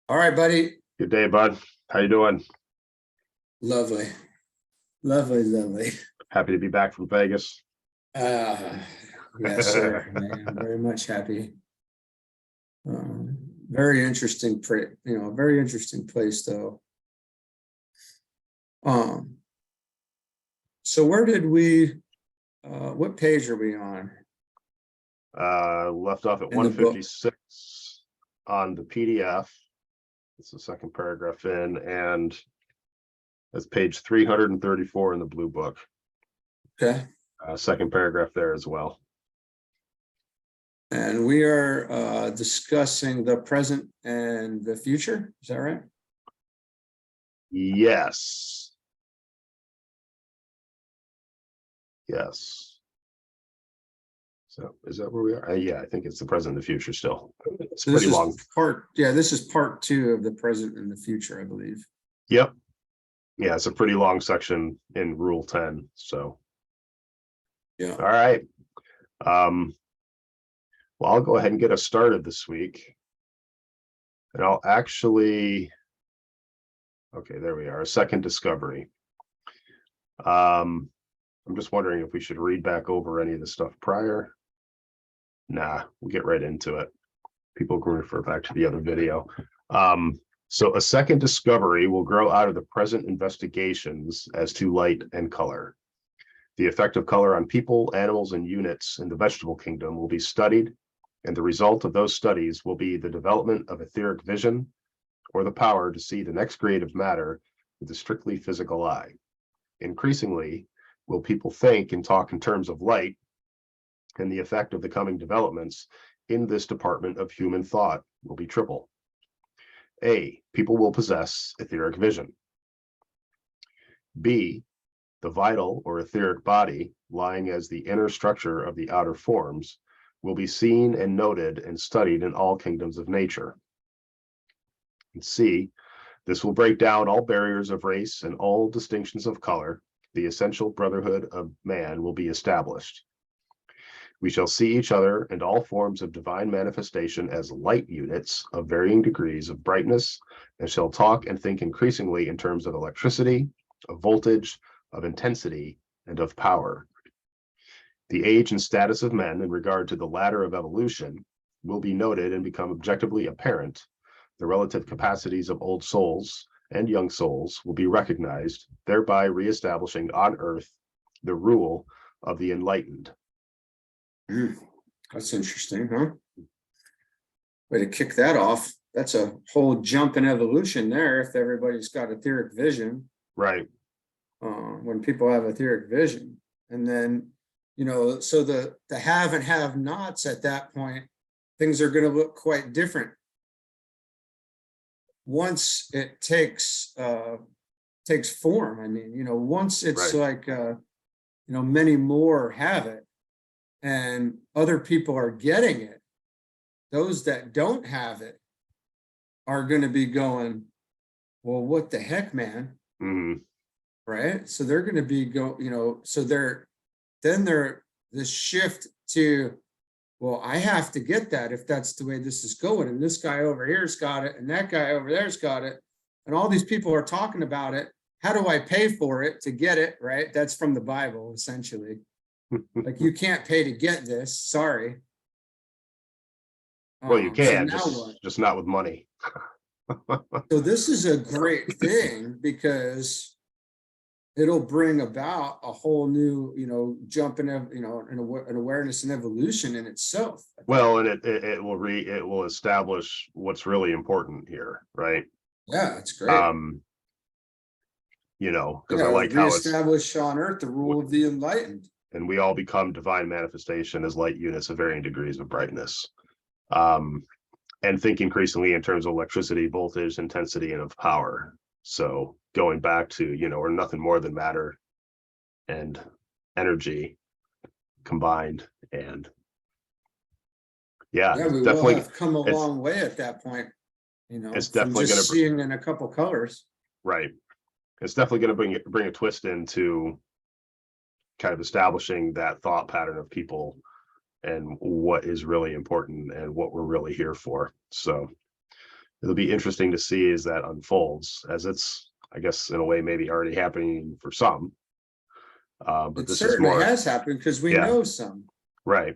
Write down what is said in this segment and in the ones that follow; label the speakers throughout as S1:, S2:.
S1: All right, buddy.
S2: Good day, bud. How you doing?
S1: Lovely. Lovely.
S2: Happy to be back from Vegas.
S1: Yes, sir. Man, very much happy. Very interesting, very interesting place though. So where did we, what page are we on?
S2: Left off at
S1: In the book.
S2: 156 on the PDF. It's the second paragraph in, and that's page 334 in the blue book.
S1: Okay.
S2: Second paragraph there as well.
S1: And we are discussing the present and the future. Is that right?
S2: Yes. So is that where we are? Yeah, I think it's the present and the future still. It's pretty long.
S1: This is part 2 of the present and the future, I believe.
S2: Yep. Yeah, it's a pretty long section in Rule 10. So
S1: yeah.
S2: All right. Well, I'll go ahead and get us started this week. And I'll actually, okay, there we are, a second discovery. I'm just wondering if we should read back over any of the stuff prior. Nah, we'll get right into it. People can refer back to the other video. So a second discovery will grow out of the present investigations as to light and color. The effect of color on people, animals, and units in the vegetable kingdom will be studied, and the result of those studies will be the development of etheric vision, or the power to see the next grade of matter with a strictly physical eye. Increasingly, will people think and talk in terms of light, and the effect of the coming developments in this department of human thought will be triple. A, people will possess etheric vision. B, the vital or etheric body, lying as the inner structure of the outer forms, will be seen and noted and studied in all kingdoms of nature. And C, this will break down all barriers of race and all distinctions of color. The essential brotherhood of man will be established. We shall see each other and all forms of divine manifestation as light units of varying degrees of brightness, and shall talk and think increasingly in terms of electricity, of voltage, of intensity, and of power. The age and status of men in regard to the ladder of evolution will be noted and become objectively apparent. The relative capacities of old souls and young souls will be recognized, thereby reestablishing on earth the rule of the enlightened.
S1: That's interesting, huh? Way to kick that off. That's a whole jump in evolution there if everybody's got etheric vision.
S2: Right.
S1: When people have etheric vision. And then, so the have and have nots at that point, things are going to look quite different. Once it takes form, I mean, once it's
S2: right.
S1: like, many more have it and other people are getting it, those that don't have it are going to be going, well, what the heck, man?
S2: Mm-hmm.
S1: Right. So they're going to be so this shift to, well, I have to get that if that's the way this is going. And this guy over here's got it. And that guy over there's got it. And all these people are talking about it. How do I pay for it to get it? Right. That's from the Bible, essentially. Like, you can't pay to get this. Sorry.
S2: Well, you can,
S1: so
S2: just not with money.
S1: So this is a great thing because it'll bring about a whole new, jump in, an awareness and evolution in itself.
S2: Well, and it will establish what's really important here, right?
S1: Yeah, it's great.
S2: Because I like how it's
S1: reestablish on earth the rule of the enlightened.
S2: And we all become divine manifestation as light units of varying degrees of brightness. And think increasingly in terms of electricity, voltage, intensity, and of power. So going back to, we're nothing more than matter and energy combined. And
S1: we definitely have come a long way at that point.
S2: It's definitely
S1: going to seeing in a couple colors.
S2: Right. It's definitely going to bring a twist into kind of establishing that thought pattern of people and what is really important and what we're really here for. So it'll be interesting to see as that unfolds, as it's, I guess, in a way, maybe already happening for some. But
S1: It
S2: this is
S1: certainly
S2: more,
S1: has happened because we
S2: Yeah.
S1: know some.
S2: right.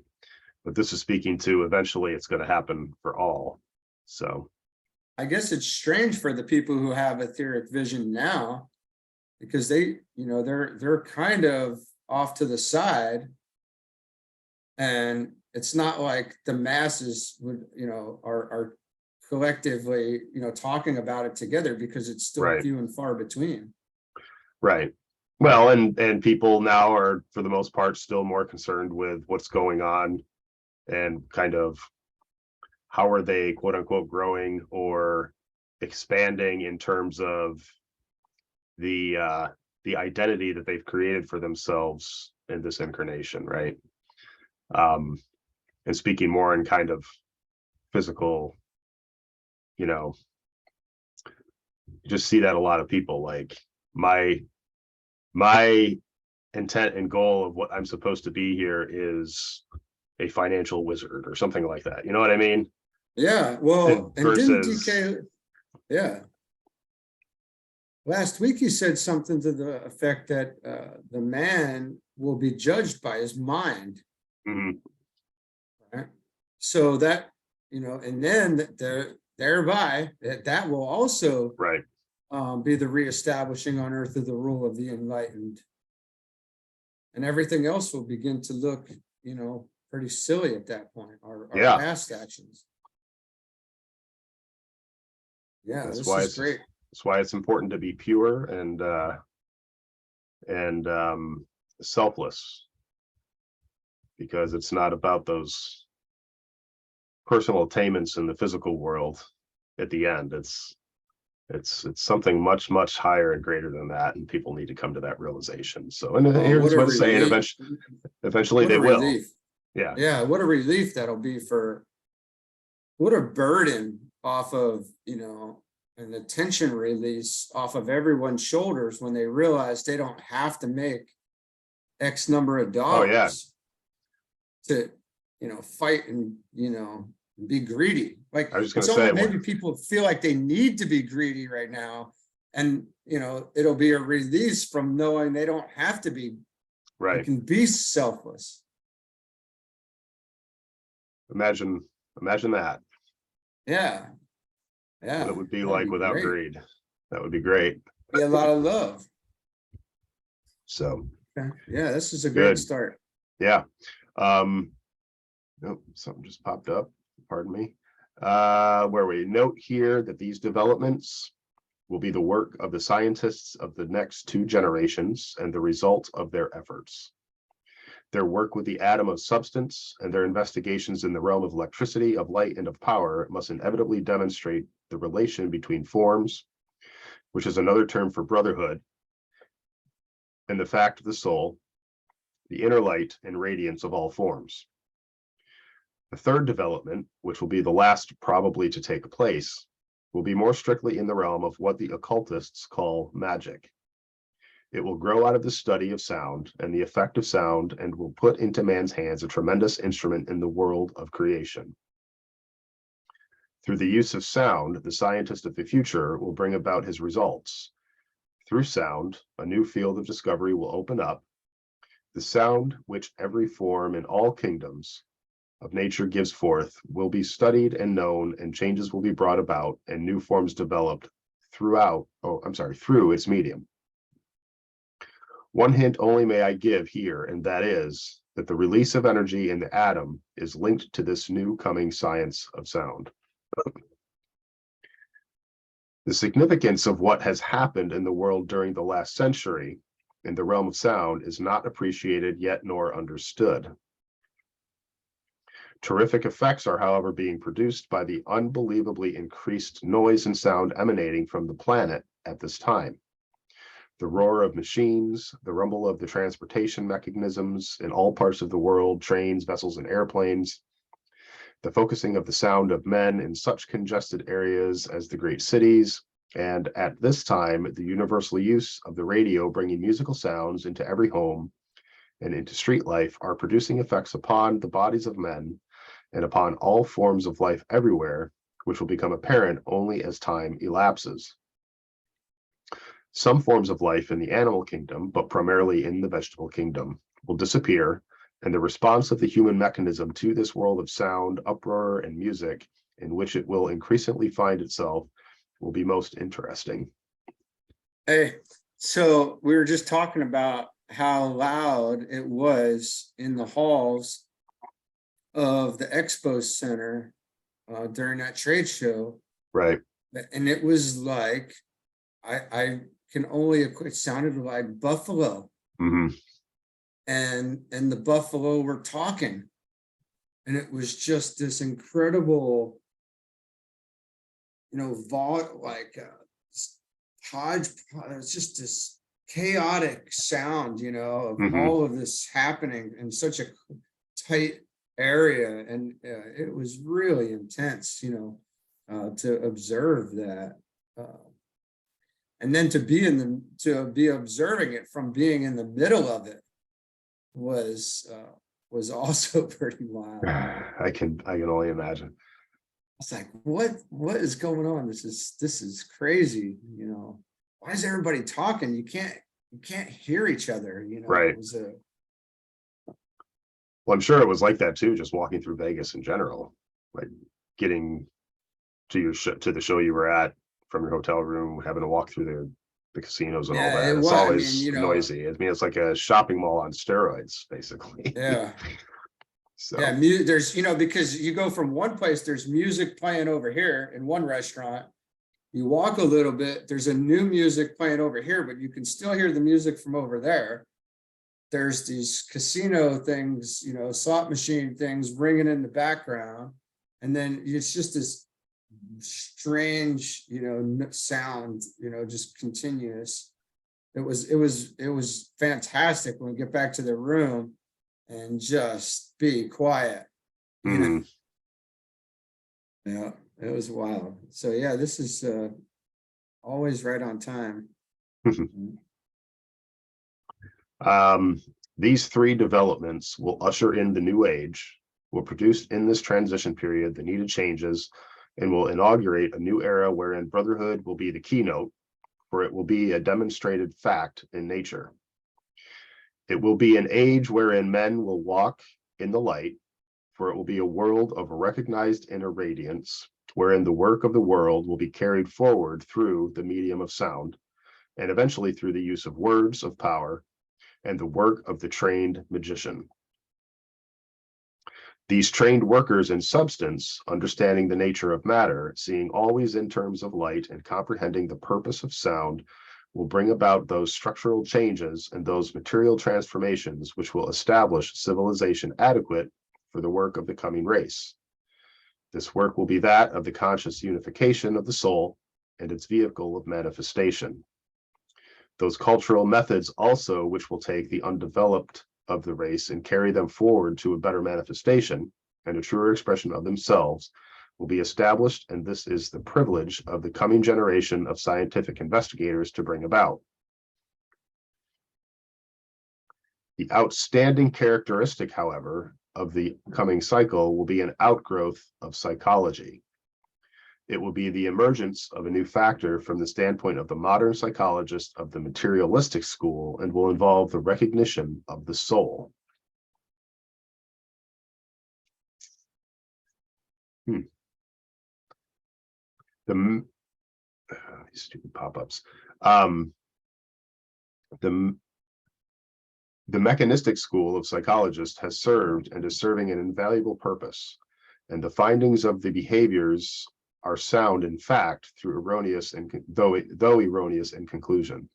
S2: But this is speaking to eventually it's going to happen for all. So,
S1: I guess it's strange for the people who have etheric vision now, because they, they're kind of off to the side. And it's not like the masses would, are collectively, talking about it together, because it's still
S2: right,
S1: few and far between.
S2: right. Well, and people now are, for the most part, still more concerned with what's going on and kind of how are they, quote unquote, growing or expanding in terms of the identity that they've created for themselves in this incarnation, right? And speaking more in kind of physical, you just see that a lot of people, like my intent and goal of what I'm supposed to be here is a financial wizard or something like that. You know what I mean?
S1: Yeah, well, and didn't
S2: Versus,
S1: DK, yeah. Last week he said something to the effect that the man will be judged by his mind.
S2: mhm,
S1: Right? So that, and then thereby that will also
S2: right,
S1: be the reestablishing on earth of the rule of the enlightened. And everything else will begin to look, pretty silly at that point, our
S2: Yeah.
S1: past actions. Yeah,
S2: that's
S1: this
S2: why
S1: is great.
S2: that's why it's important to be pure and selfless, because it's not about those personal attainments in the physical world. At the end, it's something much, much higher and greater than that, and people need to come to that realization. So, and
S1: Oh,
S2: here's
S1: what a
S2: what it's saying,
S1: relief.
S2: eventually
S1: What
S2: they
S1: a
S2: will.
S1: relief.
S2: Yeah,
S1: Yeah, what a relief that'll be for, what a burden off of, and the tension release off of everyone's shoulders when they realize they don't have to make X number of dollars to, fight and, be greedy. Like,
S2: I was just gonna
S1: it's almost,
S2: say,
S1: maybe people feel like they need to be greedy right now. And, it'll be a release from knowing they don't have to be, they
S2: right.
S1: can be selfless.
S2: Imagine that.
S1: Yeah. Yeah.
S2: What it would be
S1: That'd
S2: like without
S1: great.
S2: greed. That would be great.
S1: Be a lot of love.
S2: So,
S1: Okay. Yeah, this is a
S2: Good.
S1: great start.
S2: yeah. Nope, something just popped up. Pardon me. Where we note here that these developments will be the work of the scientists of the next 2 generations and the result of their efforts. Their work with the atom of substance and their investigations in the realm of electricity, of light, and of power must inevitably demonstrate the relation between forms, which is another term for brotherhood, and the fact of the soul, the inner light and radiance of all forms. The third development, which will be the last probably to take place, will be more strictly in the realm of what the occultists call magic. It will grow out of the study of sound and the effect of sound, and will put into man's hands a tremendous instrument in the world of creation. Through the use of sound, the scientist of the future will bring about his results. Through sound, a new field of discovery will open up. The sound which every form in all kingdoms of nature gives forth will be studied and known, and changes will be brought about and new forms developed through its medium. One hint only may I give here, and that is that the release of energy in the atom is linked to this new coming science of sound. The significance of what has happened in the world during the last century in the realm of sound is not appreciated yet nor understood. Terrific effects are, however, being produced by the unbelievably increased noise and sound emanating from the planet at this time. The roar of machines, the rumble of the transportation mechanisms in all parts of the world, trains, vessels, and airplanes, the focusing of the sound of men in such congested areas as the great cities, and at this time, the universal use of the radio bringing musical sounds into every home and into street life are producing effects upon the bodies of men and upon all forms of life everywhere, which will become apparent only as time elapses. Some forms of life in the animal kingdom, but primarily in the vegetable kingdom, will disappear, and the response of the human mechanism to this world of sound, uproar, and music, in which it will increasingly find itself, will be most interesting.
S1: Hey, so we were just talking about how loud it was in the halls of the expo center during that trade show.
S2: Right.
S1: And it was like, I can only equate, it sounded like buffalo.
S2: Mm-hmm.
S1: And the buffalo were talking. And it was just this incredible, it's just this chaotic sound, of all of this happening in such a tight area. And it was really intense, to observe that. And then to be observing it from being in the middle of it was also pretty wild.
S2: I can only imagine.
S1: It's like, what is going on? This is crazy. Why is everybody talking? You can't hear each other.
S2: Right. Well, I'm sure it was like that too, just walking through Vegas in general, like getting to the show you were at from your hotel room, having to walk through the casinos and all that. It's always noisy. I mean, it's like a shopping mall on steroids, basically.
S1: Yeah.
S2: So
S1: yeah, there's, because you go from one place, there's music playing over here in one restaurant. You walk a little bit, there's a new music playing over here, but you can still hear the music from over there. There's these casino things, slot machine things ringing in the background. And then it's just this strange, sound, just continuous. It was fantastic when we get back to the room and just be quiet.
S2: mm-hmm.
S1: Yeah, it was wild. So yeah, this is always right on time.
S2: These three developments will usher in the new age, will produce in this transition period the needed changes, and will inaugurate a new era wherein brotherhood will be the keynote, for it will be a demonstrated fact in nature. It will be an age wherein men will walk in the light, for it will be a world of recognized inner radiance, wherein the work of the world will be carried forward through the medium of sound, and eventually through the use of words of power and the work of the trained magician. These trained workers in substance, understanding the nature of matter, seeing always in terms of light, and comprehending the purpose of sound, will bring about those structural changes and those material transformations which will establish civilization adequate for the work of the coming race. This work will be that of the conscious unification of the soul and its vehicle of manifestation. Those cultural methods also which will take the undeveloped of the race and carry them forward to a better manifestation and a truer expression of themselves will be established, and this is the privilege of the coming generation of scientific investigators to bring about. The outstanding characteristic, however, of the coming cycle will be an outgrowth of psychology. It will be the emergence of a new factor from the standpoint of the modern psychologist of the materialistic school, and will involve the recognition of the soul. These stupid pop-ups. The mechanistic school of psychologists has served and is serving an invaluable purpose, and the findings of the behaviors are sound in fact, through erroneous and though erroneous in conclusion.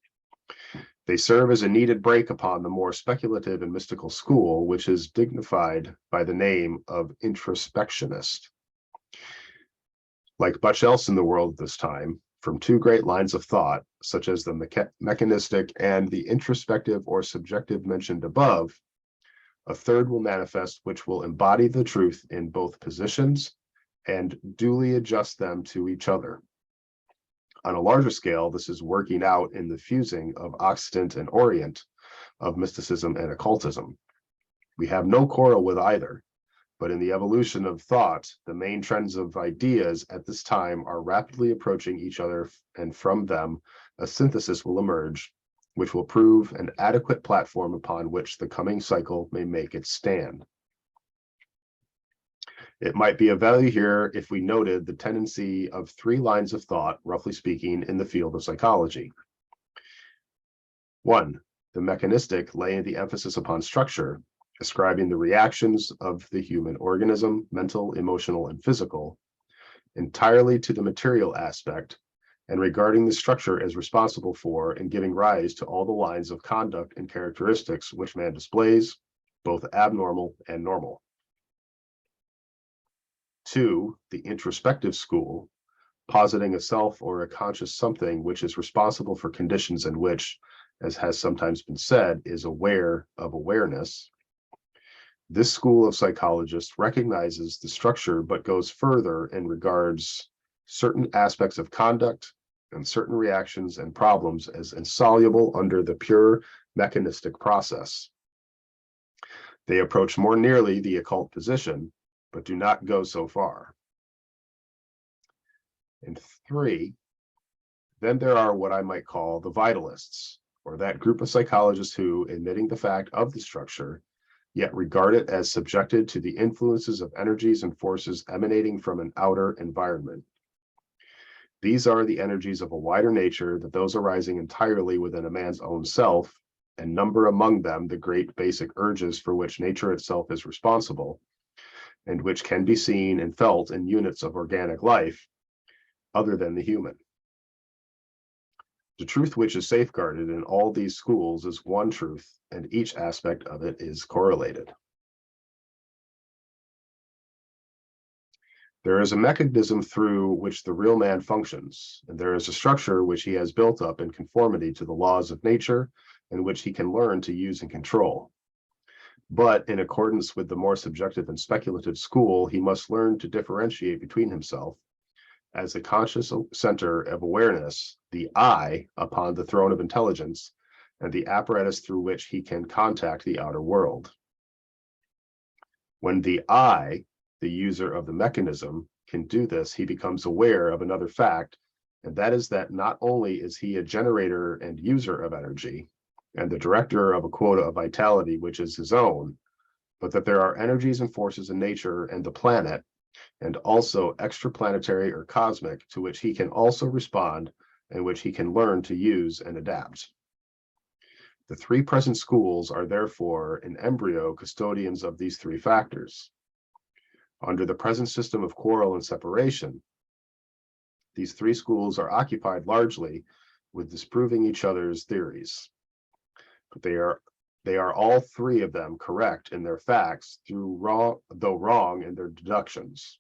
S2: They serve as a needed break upon the more speculative and mystical school, which is dignified by the name of introspectionist. Like much else in the world at this time, from two great lines of thought, such as the mechanistic and the introspective or subjective mentioned above, a third will manifest which will embody the truth in both positions and duly adjust them to each other. On a larger scale, this is working out in the fusing of Occident and Orient, of mysticism and occultism. We have no quarrel with either, but in the evolution of thought, the main trends of ideas at this time are rapidly approaching each other, and from them, a synthesis will emerge, which will prove an adequate platform upon which the coming cycle may make its stand. It might be of value here if we noted the tendency of three lines of thought, roughly speaking, in the field of psychology. 1. The mechanistic, laying the emphasis upon structure, ascribing the reactions of the human organism, mental, emotional, and physical, entirely to the material aspect, and regarding the structure as responsible for and giving rise to all the lines of conduct and characteristics which man displays, both abnormal and normal. 2. The introspective school, positing a self or a conscious something which is responsible for conditions and which, as has sometimes been said, is aware of awareness. This school of psychologists recognizes the structure but goes further and regards certain aspects of conduct and certain reactions and problems as insoluble under the pure mechanistic process. They approach more nearly the occult position, but do not go so far. And 3, then there are what I might call the vitalists, or that group of psychologists who, admitting the fact of the structure, yet regard it as subjected to the influences of energies and forces emanating from an outer environment. These are the energies of a wider nature than those arising entirely within a man's own self, and number among them the great basic urges for which nature itself is responsible, and which can be seen and felt in units of organic life, other than the human. The truth which is safeguarded in all these schools is one truth, and each aspect of it is correlated. There is a mechanism through which the real man functions, and there is a structure which he has built up in conformity to the laws of nature, and which he can learn to use and control. But in accordance with the more subjective and speculative school, he must learn to differentiate between himself as a conscious center of awareness, the I upon the throne of intelligence, and the apparatus through which he can contact the outer world. When the I, the user of the mechanism, can do this, he becomes aware of another fact, and that is that not only is he a generator and user of energy, and the director of a quota of vitality which is his own, but that there are energies and forces in nature and the planet, and also extraplanetary or cosmic, to which he can also respond and which he can learn to use and adapt. The three present schools are therefore in embryo custodians of these three factors. Under the present system of quarrel and separation, these three schools are occupied largely with disproving each other's theories. But they are all three of them correct in their facts, though wrong in their deductions.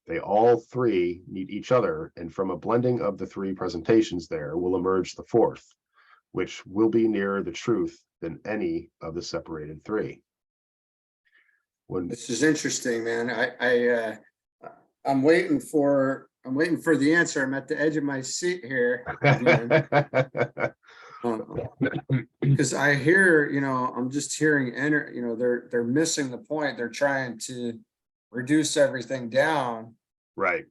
S2: They all three need each other, and from a blending of the three presentations there will emerge the fourth, which will be nearer the truth than any of the separated three.
S1: This is interesting, man. I'm waiting for the answer. I'm at the edge of my seat here again. Because I hear, I'm just hearing, they're missing the point. They're trying to reduce everything down.
S2: Right.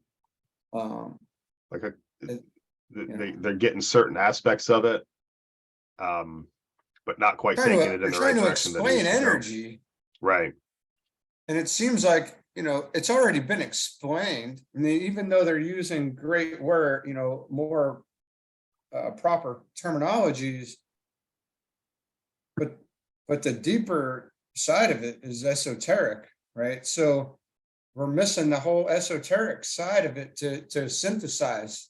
S2: They're getting certain aspects of it, but not quite taking it in the right direction.
S1: They're trying to explain energy.
S2: Right.
S1: And it seems like, it's already been explained. I mean, even though they're using great word, more proper terminologies, but the deeper side of it is esoteric, right? So we're missing the whole esoteric side of it to synthesize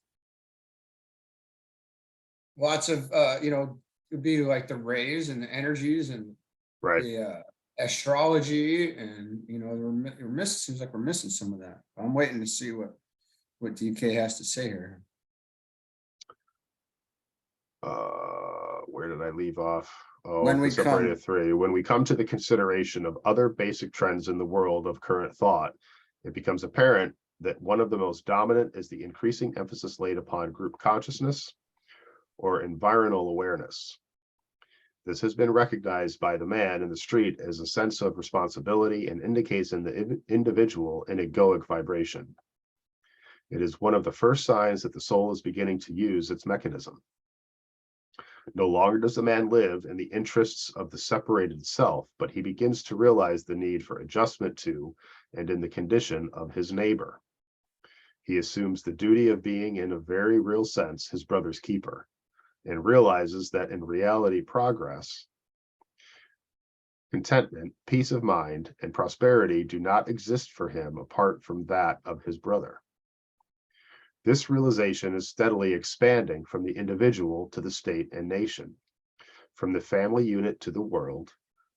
S1: lots of it'd be like the rays and the energies and
S2: right.
S1: The astrology, and we're missing. Seems like we're missing some of that. I'm waiting to see what DK has to say here.
S2: Where did I leave off? Oh,
S1: when we come
S2: three. When we come to the consideration of other basic trends in the world of current thought, it becomes apparent that one of the most dominant is the increasing emphasis laid upon group consciousness or environmental awareness. This has been recognized by the man in the street as a sense of responsibility and indicates in the individual an egoic vibration. It is one of the first signs that the soul is beginning to use its mechanism. No longer does the man live in the interests of the separated self, but he begins to realize the need for adjustment to and in the condition of his neighbor. He assumes the duty of being, in a very real sense, his brother's keeper, and realizes that in reality, progress, contentment, peace of mind, and prosperity do not exist for him apart from that of his brother. This realization is steadily expanding from the individual to the state and nation, from the family unit to the world,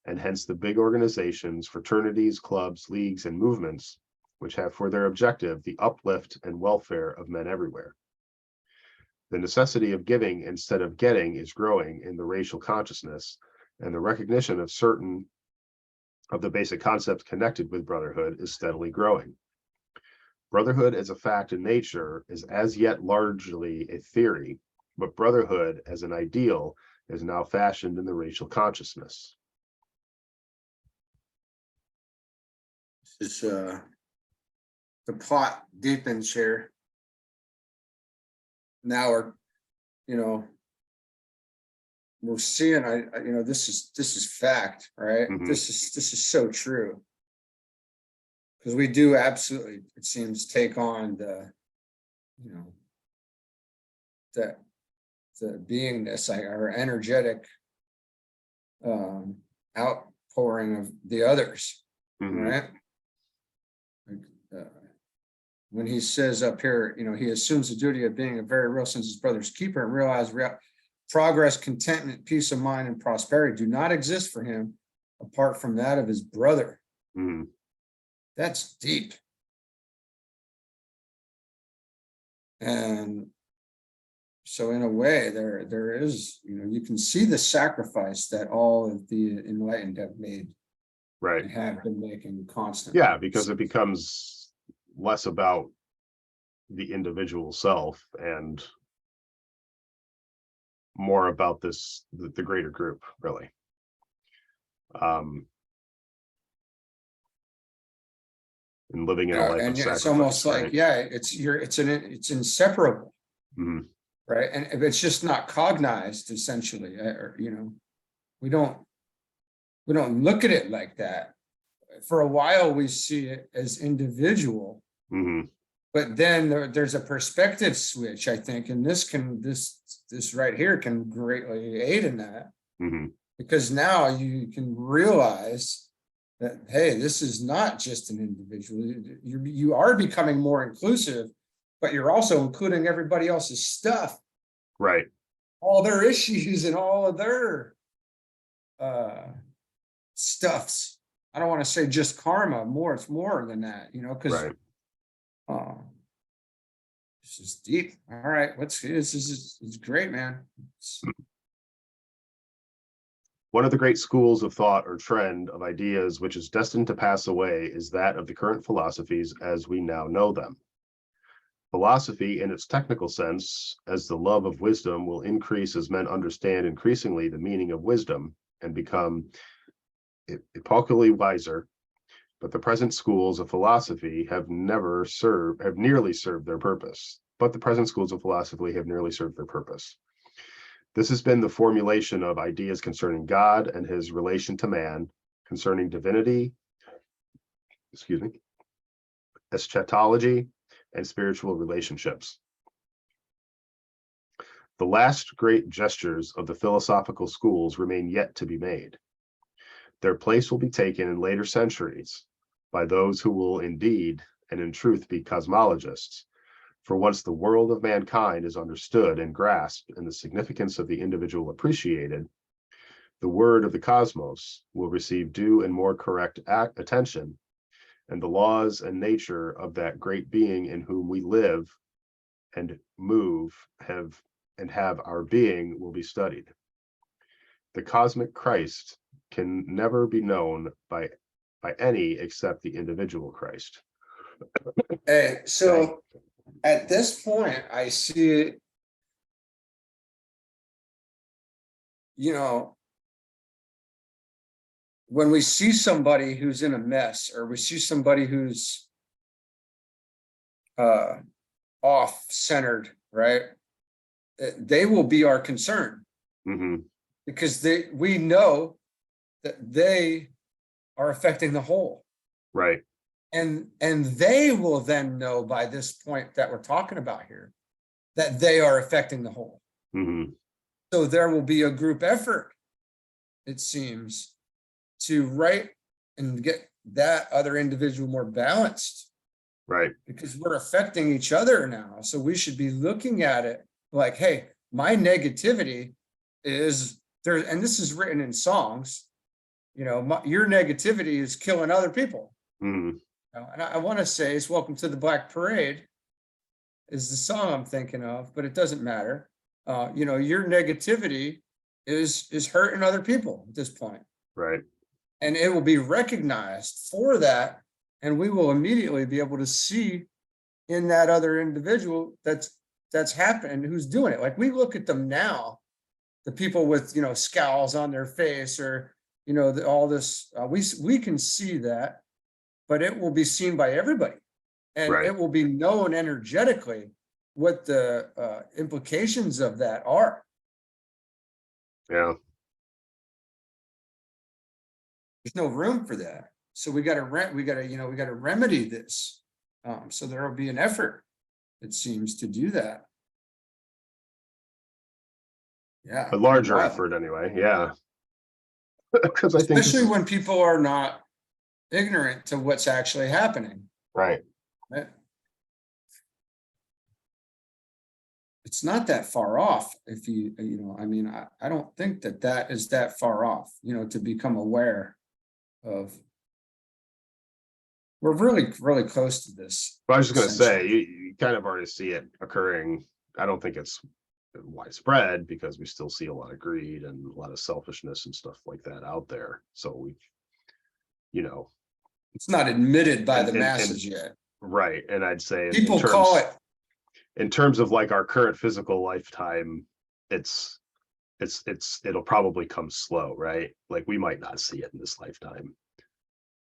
S2: and hence the big organizations, fraternities, clubs, leagues, and movements, which have for their objective the uplift and welfare of men everywhere. The necessity of giving instead of getting is growing in the racial consciousness, and the recognition of certain of the basic concepts connected with brotherhood is steadily growing. Brotherhood as a fact in nature is as yet largely a theory, but brotherhood as an ideal is now fashioned in the racial consciousness.
S1: This is the plot deepens here. Now we're seeing, this is fact, right?
S2: Mhm.
S1: This is so true. Because we do absolutely, it seems, take on the beingness, our energetic outpouring of the others,
S2: Mhm.
S1: right? When he says up here, he assumes the duty of being a very real sense his brother's keeper and realize progress, contentment, peace of mind, and prosperity do not exist for him apart from that of his brother.
S2: Mhm.
S1: That's deep. And so in a way, there is, you can see the sacrifice that all of the enlightened have made
S2: Right.
S1: and have been making constantly.
S2: Yeah, because it becomes less about the individual self and more about the greater group, really. And living in a life
S1: And
S2: of sacrifice.
S1: it's almost like,
S2: right?
S1: yeah, it's inseparable,
S2: Mhm.
S1: right? And if it's just not cognized, essentially, or we don't look at it like that. For a while, we see it as individual,
S2: Mhm.
S1: but then there's a perspective switch, I think, and this right here can greatly aid in that,
S2: Mhm.
S1: because now you can realize that, hey, this is not just an individual. You are becoming more inclusive, but you're also including everybody else's stuff,
S2: Right.
S1: all their issues and all of their stuffs. I don't want to say just karma, it's more than that, because
S2: Right.
S1: this is deep. All right, this is great, man.
S2: One of the great schools of thought or trend of ideas which is destined to pass away is that of the current philosophies as we now know them. Philosophy, in its technical sense, as the love of wisdom, will increase as men understand increasingly the meaning of wisdom and become epocally wiser. But the present schools of philosophy have nearly served their purpose. This has been the formulation of ideas concerning God and his relation to man, concerning divinity, eschatology, and spiritual relationships. The last great gestures of the philosophical schools remain yet to be made. Their place will be taken in later centuries by those who will indeed and in truth be cosmologists. For once the world of mankind is understood and grasped and the significance of the individual appreciated, the word of the cosmos will receive due and more correct attention, and the laws and nature of that great being in whom we live and move have our being will be studied. The cosmic Christ can never be known by any except the individual Christ.
S1: Hey, so at this point, I see it, when we see somebody who's in a mess, or we see somebody who's off-centered, right? They will be our concern, because we know that they are affecting the whole.
S2: Right.
S1: And they will then know by this point that we're talking about here that they are affecting the whole. So there will be a group effort, it seems, to write and get that other individual more balanced.
S2: Right.
S1: Because we're affecting each other now. So we should be looking at it like, hey, my negativity is there, and this is written in songs, you know, your negativity is killing other people. And I want to say it's Welcome to the Black Parade is the song I'm thinking of, but it doesn't matter. You know, your negativity is hurting other people at this point.
S2: Right.
S1: And it will be recognized for that. And we will immediately be able to see in that other individual that's happening, who's doing it. Like we look at them now, the people with, you know, scowls on their face, or, you know, all this, we can see that, but it will be seen by everybody. And it will be known energetically what the implications of that are.
S2: Yeah.
S1: There's no room for that. So we got to remedy this. So there will be an effort, it seems, to do that. Yeah.
S2: A larger effort anyway. Yeah. Because I think
S1: especially when people are not ignorant to what's actually happening.
S2: Right.
S1: It's not that far off. If you know, I mean, I don't think that is that far off, you know, to become aware of. We're really, really close to this.
S2: But I was just going to say, you kind of already see it occurring. I don't think it's widespread because we still see a lot of greed and a lot of selfishness and stuff like that out there. So we, you know,
S1: it's not admitted by the masses yet.
S2: Right. And I'd say
S1: people call it,
S2: in terms of like our current physical lifetime, it'll probably come slow, right? Like we might not see it in this lifetime.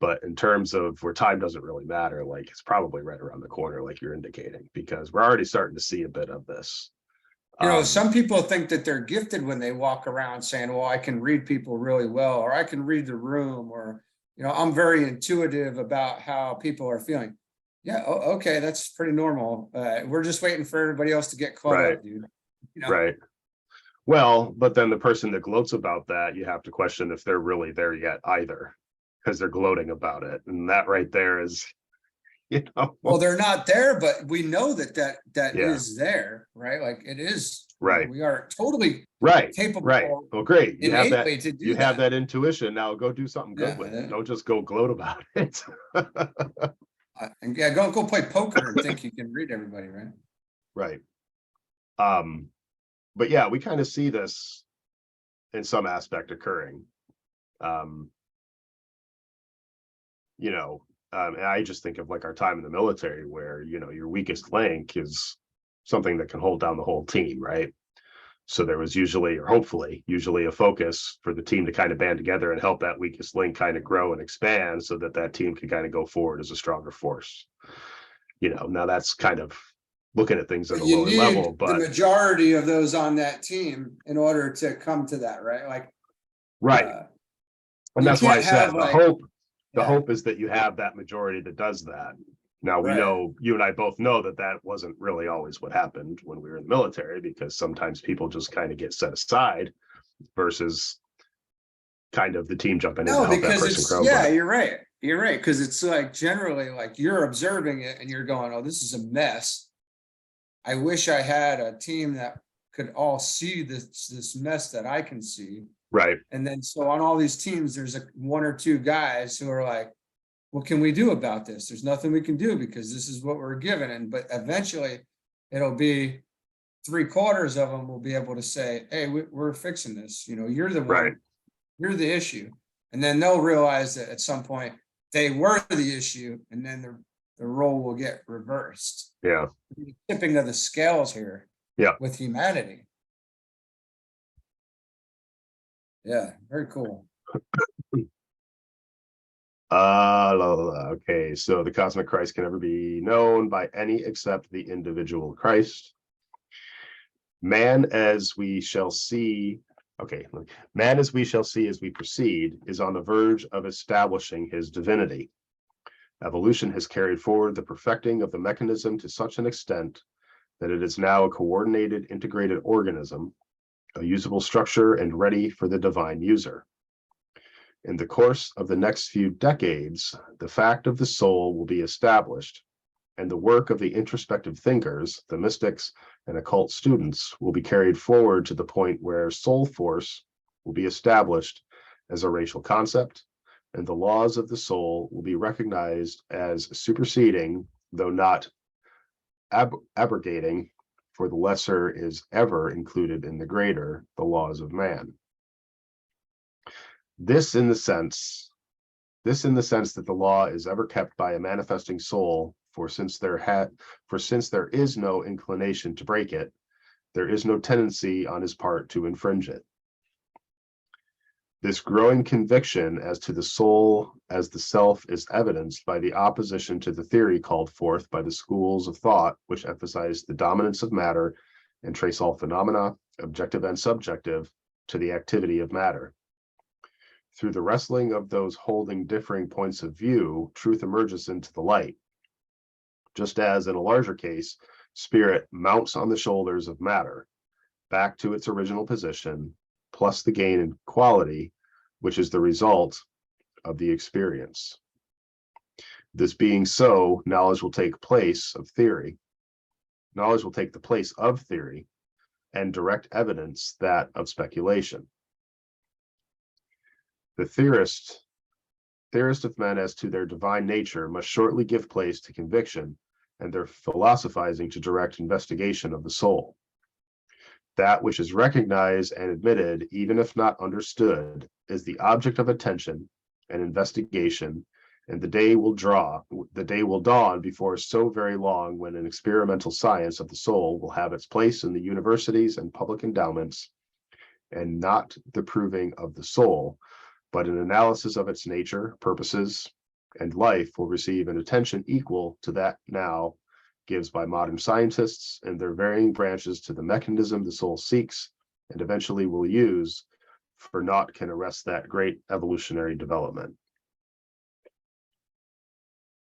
S2: But in terms of where time doesn't really matter, like it's probably right around the corner, like you're indicating, because we're already starting to see a bit of this.
S1: You know, some people think that they're gifted when they walk around saying, well, I can read people really well, or I can read the room, or, you know, I'm very intuitive about how people are feeling. Yeah, okay, that's pretty normal. We're just waiting for everybody else to get caught up, dude. You know?
S2: Right. Well, but then the person that gloats about that, you have to question if they're really there yet either, because they're gloating about it. And that right there is, you know.
S1: Well, they're not there, but we know that is there, right? Like it is.
S2: Right.
S1: We are totally capable.
S2: Right. Well, great. You have that.
S1: You
S2: have that intuition. Now go do something good with it. Don't just go gloat about it.
S1: And yeah, go play poker and think you can read everybody, right?
S2: Right. But yeah, we kind of see this in some aspect occurring. You know, and I just think of like our time in the military where, you know, your weakest link is something that can hold down the whole team, right? So there was usually, or hopefully, usually a focus for the team to kind of band together and help that weakest link kind of grow and expand so that that team can kind of go forward as a stronger force. You know, now that's kind of looking at things at a lower level, but
S1: the majority of those on that team in order to come to that, right? Like,
S2: and that's why I said the hope is that you have that majority that does that. Now we know, you and I both know that wasn't really always what happened when we were in the military, because sometimes people just kind of get set aside versus kind of the team jumping in to help that person grow.
S1: Yeah, you're right. You're right. Because it's like generally like you're observing it and you're going, oh, this is a mess. I wish I had a team that could all see this mess that I can see.
S2: Right.
S1: And then so on all these teams, there's one or two guys who are like, what can we do about this? There's nothing we can do because this is what we're given. But eventually it'll be 3/4 of them will be able to say, hey, we're fixing this. You know, you're the one, you're the issue. And then they'll realize that at some point they were the issue, and then the role will get reversed.
S2: Yeah.
S1: The tipping of the scales here with humanity. Yeah, very cool.
S2: Okay, so the cosmic Christ can never be known by any except the individual Christ. Man, as we shall see, okay, man, as we shall see as we proceed, is on the verge of establishing his divinity. Evolution has carried forward the perfecting of the mechanism to such an extent that it is now a coordinated, integrated organism, a usable structure and ready for the divine user. In the course of the next few decades, the fact of the soul will be established, and the work of the introspective thinkers, the mystics, and occult students will be carried forward to the point where soul force will be established as a racial concept, and the laws of the soul will be recognized as superseding, though not abrogating, for the lesser is ever included in the greater, the laws of man. This in the sense that the law is ever kept by a manifesting soul, for since there is no inclination to break it, there is no tendency on his part to infringe it. This growing conviction as to the soul as the self is evidenced by the opposition to the theory called forth by the schools of thought which emphasize the dominance of matter and trace all phenomena, objective and subjective, to the activity of matter. Through the wrestling of those holding differing points of view, truth emerges into the light. Just as in a larger case, spirit mounts on the shoulders of matter, back to its original position, plus the gain in quality, which is the result of the experience. This being so, knowledge will take the place of theory, and direct evidence that of speculation. The theorist of men as to their divine nature must shortly give place to conviction, and their philosophizing to direct investigation of the soul. That which is recognized and admitted, even if not understood, is the object of attention and investigation, and the day will dawn before so very long when an experimental science of the soul will have its place in the universities and public endowments, and not the proving of the soul, but an analysis of its nature, purposes, and life will receive an attention equal to that now gives by modern scientists in their varying branches to the mechanism the soul seeks and eventually will use, for naught can arrest that great evolutionary development.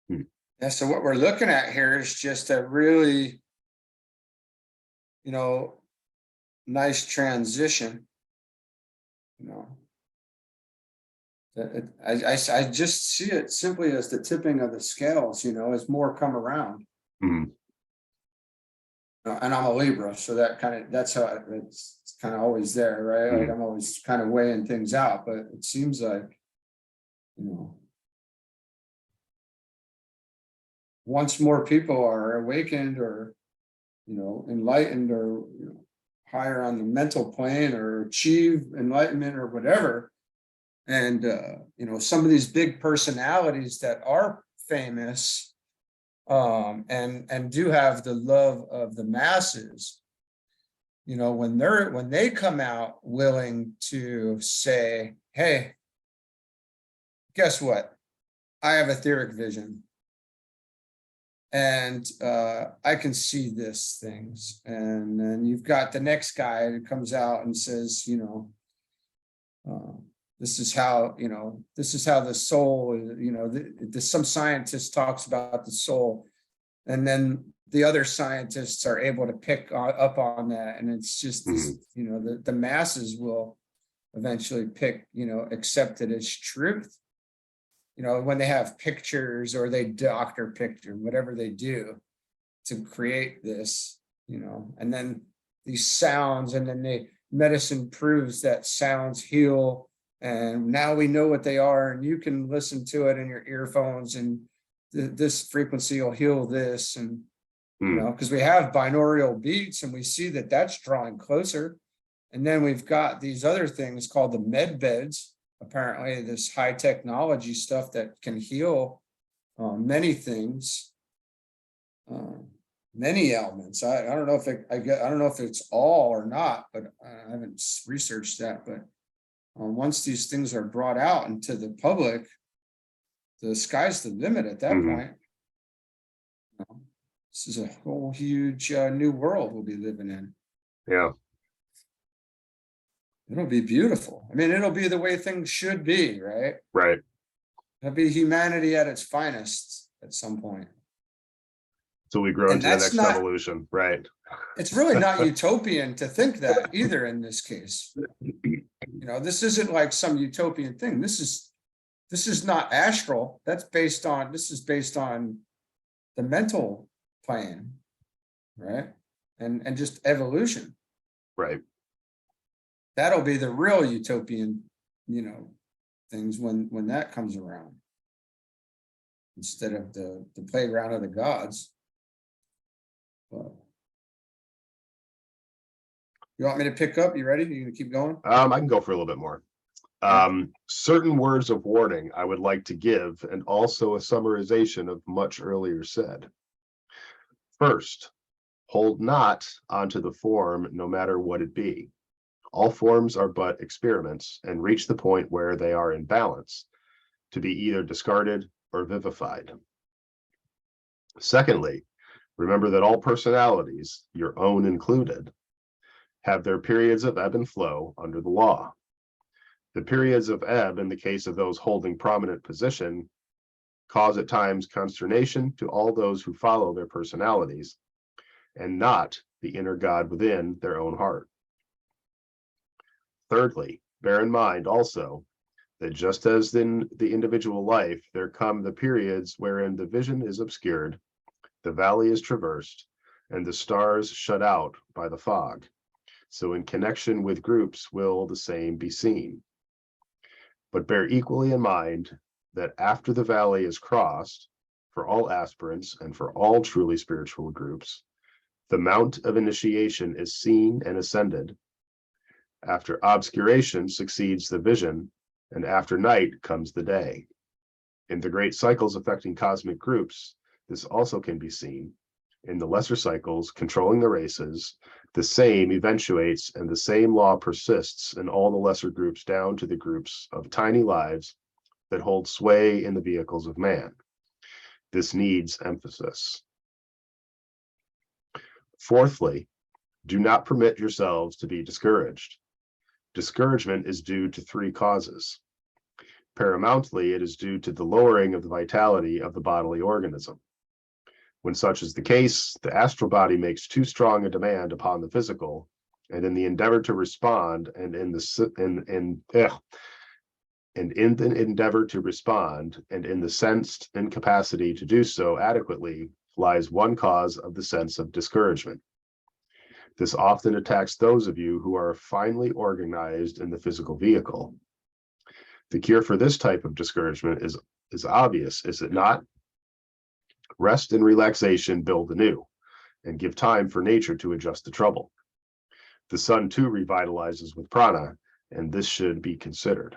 S1: Yeah, so what we're looking at here is just a really, nice transition. I just see it simply as the tipping of the scales, as more come around.
S2: Mhm.
S1: And I'm a Libra, so that's how it's kind of always there, right? Like I'm always kind of weighing things out, but it seems like, once more people are awakened or, enlightened or higher on the mental plane or achieve enlightenment or whatever. And, some of these big personalities that are famous and do have the love of the masses, when they come out willing to say, hey, guess what? I have etheric vision. And I can see this things. And then you've got the next guy who comes out and says, this is how the soul, some scientist talks about the soul. And then the other scientists are able to pick up on that. And it's just, the masses will eventually accept it as truth. When they have pictures or they doctor picture, whatever they do to create this, and then these sounds, and then medicine proves that sounds heal. And now we know what they are, and you can listen to it in your earphones, and this frequency will heal this. And, because we have binaural beats and we see that that's drawing closer. And then we've got these other things called the med beds. Apparently this high technology stuff that can heal many things, many ailments. I don't know if I don't know if it's all or not, but I haven't researched that. But once these things are brought out into the public, the sky's the limit at that
S2: Mhm.
S1: point. You know, this is a whole huge new world we'll be living in.
S2: Yeah.
S1: It'll be beautiful. I mean, it'll be the way things should be, right?
S2: Right.
S1: It'll be humanity at its finest at some point.
S2: So we grow
S1: And
S2: into the
S1: that's
S2: next
S1: not,
S2: evolution. Right.
S1: it's really not utopian to think that either in this case. You know, this isn't like some utopian thing. This is not astral. This is based on the mental plane, right? And just evolution.
S2: Right.
S1: That'll be the real utopian, things when that comes around. Instead of the playground of the gods. Well, you want me to pick up? You ready? You gonna keep going?
S2: I can go for a little bit more. Certain words of warning I would like to give, and also a summarization of much earlier said. First, hold not onto the form, no matter what it be. All forms are but experiments, and reach the point where they are in balance, to be either discarded or vivified. Secondly, remember that all personalities, your own included, have their periods of ebb and flow under the law. The periods of ebb, in the case of those holding prominent position, cause at times consternation to all those who follow their personalities, and not the inner God within their own heart. Thirdly, bear in mind also that just as in the individual life, there come the periods wherein the vision is obscured, the valley is traversed, and the stars shut out by the fog. So in connection with groups will the same be seen. But bear equally in mind that after the valley is crossed, for all aspirants and for all truly spiritual groups, the mount of initiation is seen and ascended. After obscuration succeeds the vision, and after night comes the day. In the great cycles affecting cosmic groups, this also can be seen. In the lesser cycles controlling the races, the same eventuates and the same law persists in all the lesser groups down to the groups of tiny lives that hold sway in the vehicles of man. This needs emphasis. Fourthly, do not permit yourselves to be discouraged. Discouragement is due to three causes. Paramountly, it is due to the lowering of the vitality of the bodily organism. When such is the case, the astral body makes too strong a demand upon the physical, and in the endeavor to respond, and in the sensed incapacity to do so adequately, lies one cause of the sense of discouragement. This often attacks those of you who are finely organized in the physical vehicle. The cure for this type of discouragement is obvious, is it not? Rest and relaxation build anew, and give time for nature to adjust the trouble. The sun too revitalizes with prana, and this should be considered.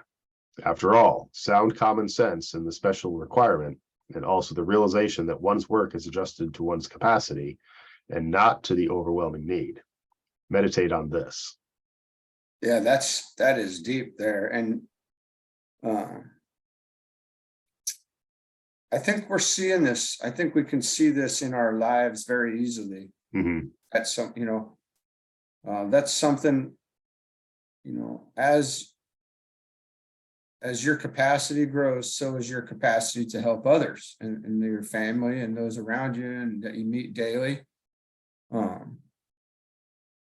S2: After all, sound common sense and the special requirement, and also the realization that one's work is adjusted to one's capacity, and not to the overwhelming need. Meditate on this.
S1: Yeah, that is deep there. And I think we're seeing this. I think we can see this in our lives very easily.
S2: Mm-hmm.
S1: That's that's something, as your capacity grows, so is your capacity to help others and your family and those around you and that you meet daily.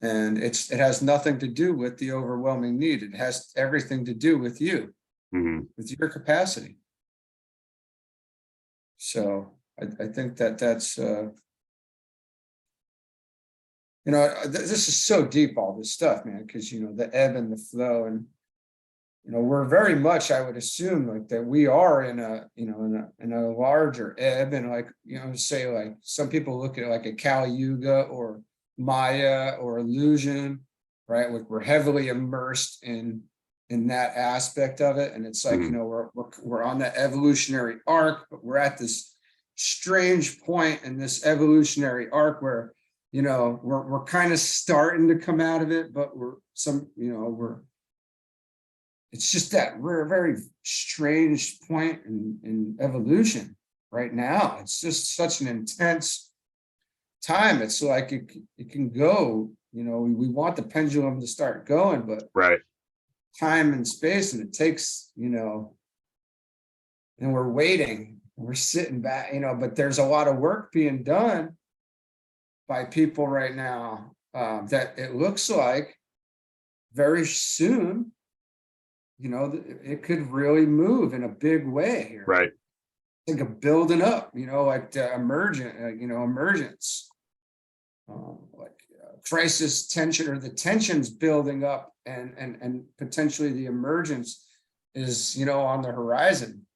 S1: And it has nothing to do with the overwhelming need. It has everything to do with you, with your capacity. So I think that's, this is so deep, all this stuff, man, because, the ebb and the flow, and, we're very much, I would assume, like that we are in a larger ebb, and like, say like some people look at it like a Kali Yuga or Maya or illusion, right? Like we're heavily immersed in that aspect of it. And it's like, we're on the evolutionary arc, but we're at this strange point in this evolutionary arc where, we're kind of starting to come out of it, but we're it's just that we're a very strange point in evolution right now. It's just such an intense time. It's like it can go, we want the pendulum to start going, but
S2: Right.
S1: time and space, and it takes, and we're waiting, we're sitting back, but there's a lot of work being done by people right now, that it looks like very soon, it could really move in a big way here.
S2: Right.
S1: Like a building up, like the emergence, crisis tension, or the tension's building up, and potentially the emergence is, on the horizon.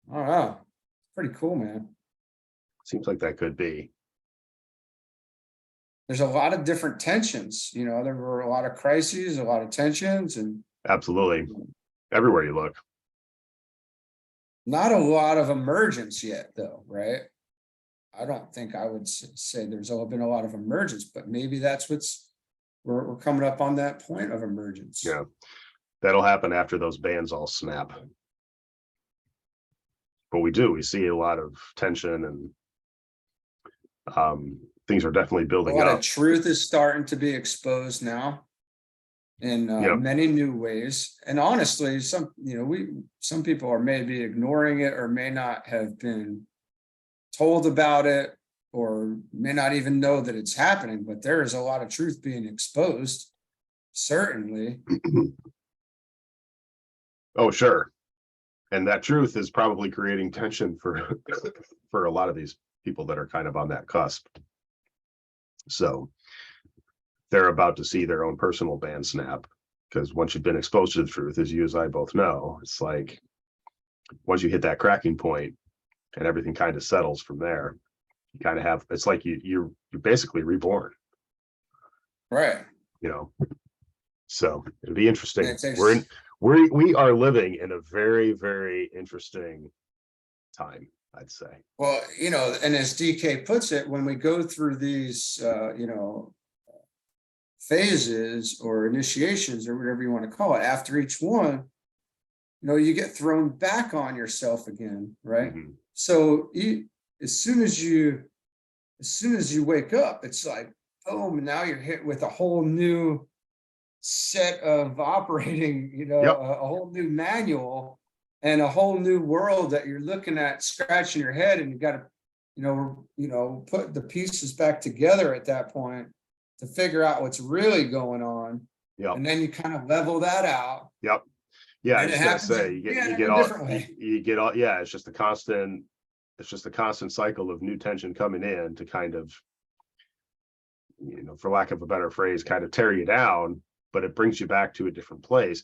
S1: I don't know. Pretty cool, man.
S2: Seems like that could be.
S1: There's a lot of different tensions, there were a lot of crises, a lot of tensions, and
S2: Absolutely. Everywhere you look.
S1: not a lot of emergence yet, though, right? I don't think I would say there's been a lot of emergence, but maybe that's we're coming up on that point of emergence.
S2: Yeah. That'll happen after those bands all snap. But we see a lot of tension, and things are definitely
S1: A
S2: building
S1: lot
S2: up.
S1: of truth is starting to be exposed now in
S2: Yep.
S1: many new ways. And honestly, some people are maybe ignoring it, or may not have been told about it, or may not even know that it's happening, but there is a lot of truth being exposed, certainly.
S2: Oh, sure. And that truth is probably creating tension for for a lot of these people that are kind of on that cusp. So they're about to see their own personal band snap, because once you've been exposed to the truth, as you as I both know, it's like once you hit that cracking point and everything kind of settles from there, you kind of have, it's like you're basically reborn,
S1: Right.
S2: So it'll be interesting.
S1: And it takes-
S2: We are living in a very, very interesting time, I'd say.
S1: Well, and as DK puts it, when we go through these, phases or initiations, or whatever you want to call it, after each one, you get thrown back on yourself again, right?
S2: Mhm.
S1: So as soon as you wake up, it's like, boom, and now you're hit with a whole new set of operating,
S2: Yep.
S1: a whole new manual, and a whole new world that you're looking at, scratching your head, and you got to, put the pieces back together at that point to figure out what's really going on.
S2: Yep.
S1: And then you kind of level that out.
S2: Yep. Yeah, I
S1: And it
S2: just gotta
S1: happens
S2: say,
S1: again
S2: you
S1: in
S2: get
S1: a
S2: all,
S1: different way.
S2: you get all, yeah, it's just a constant cycle of new tension coming in to kind of, for lack of a better phrase, kind of tear you down, but it brings you back to a different place.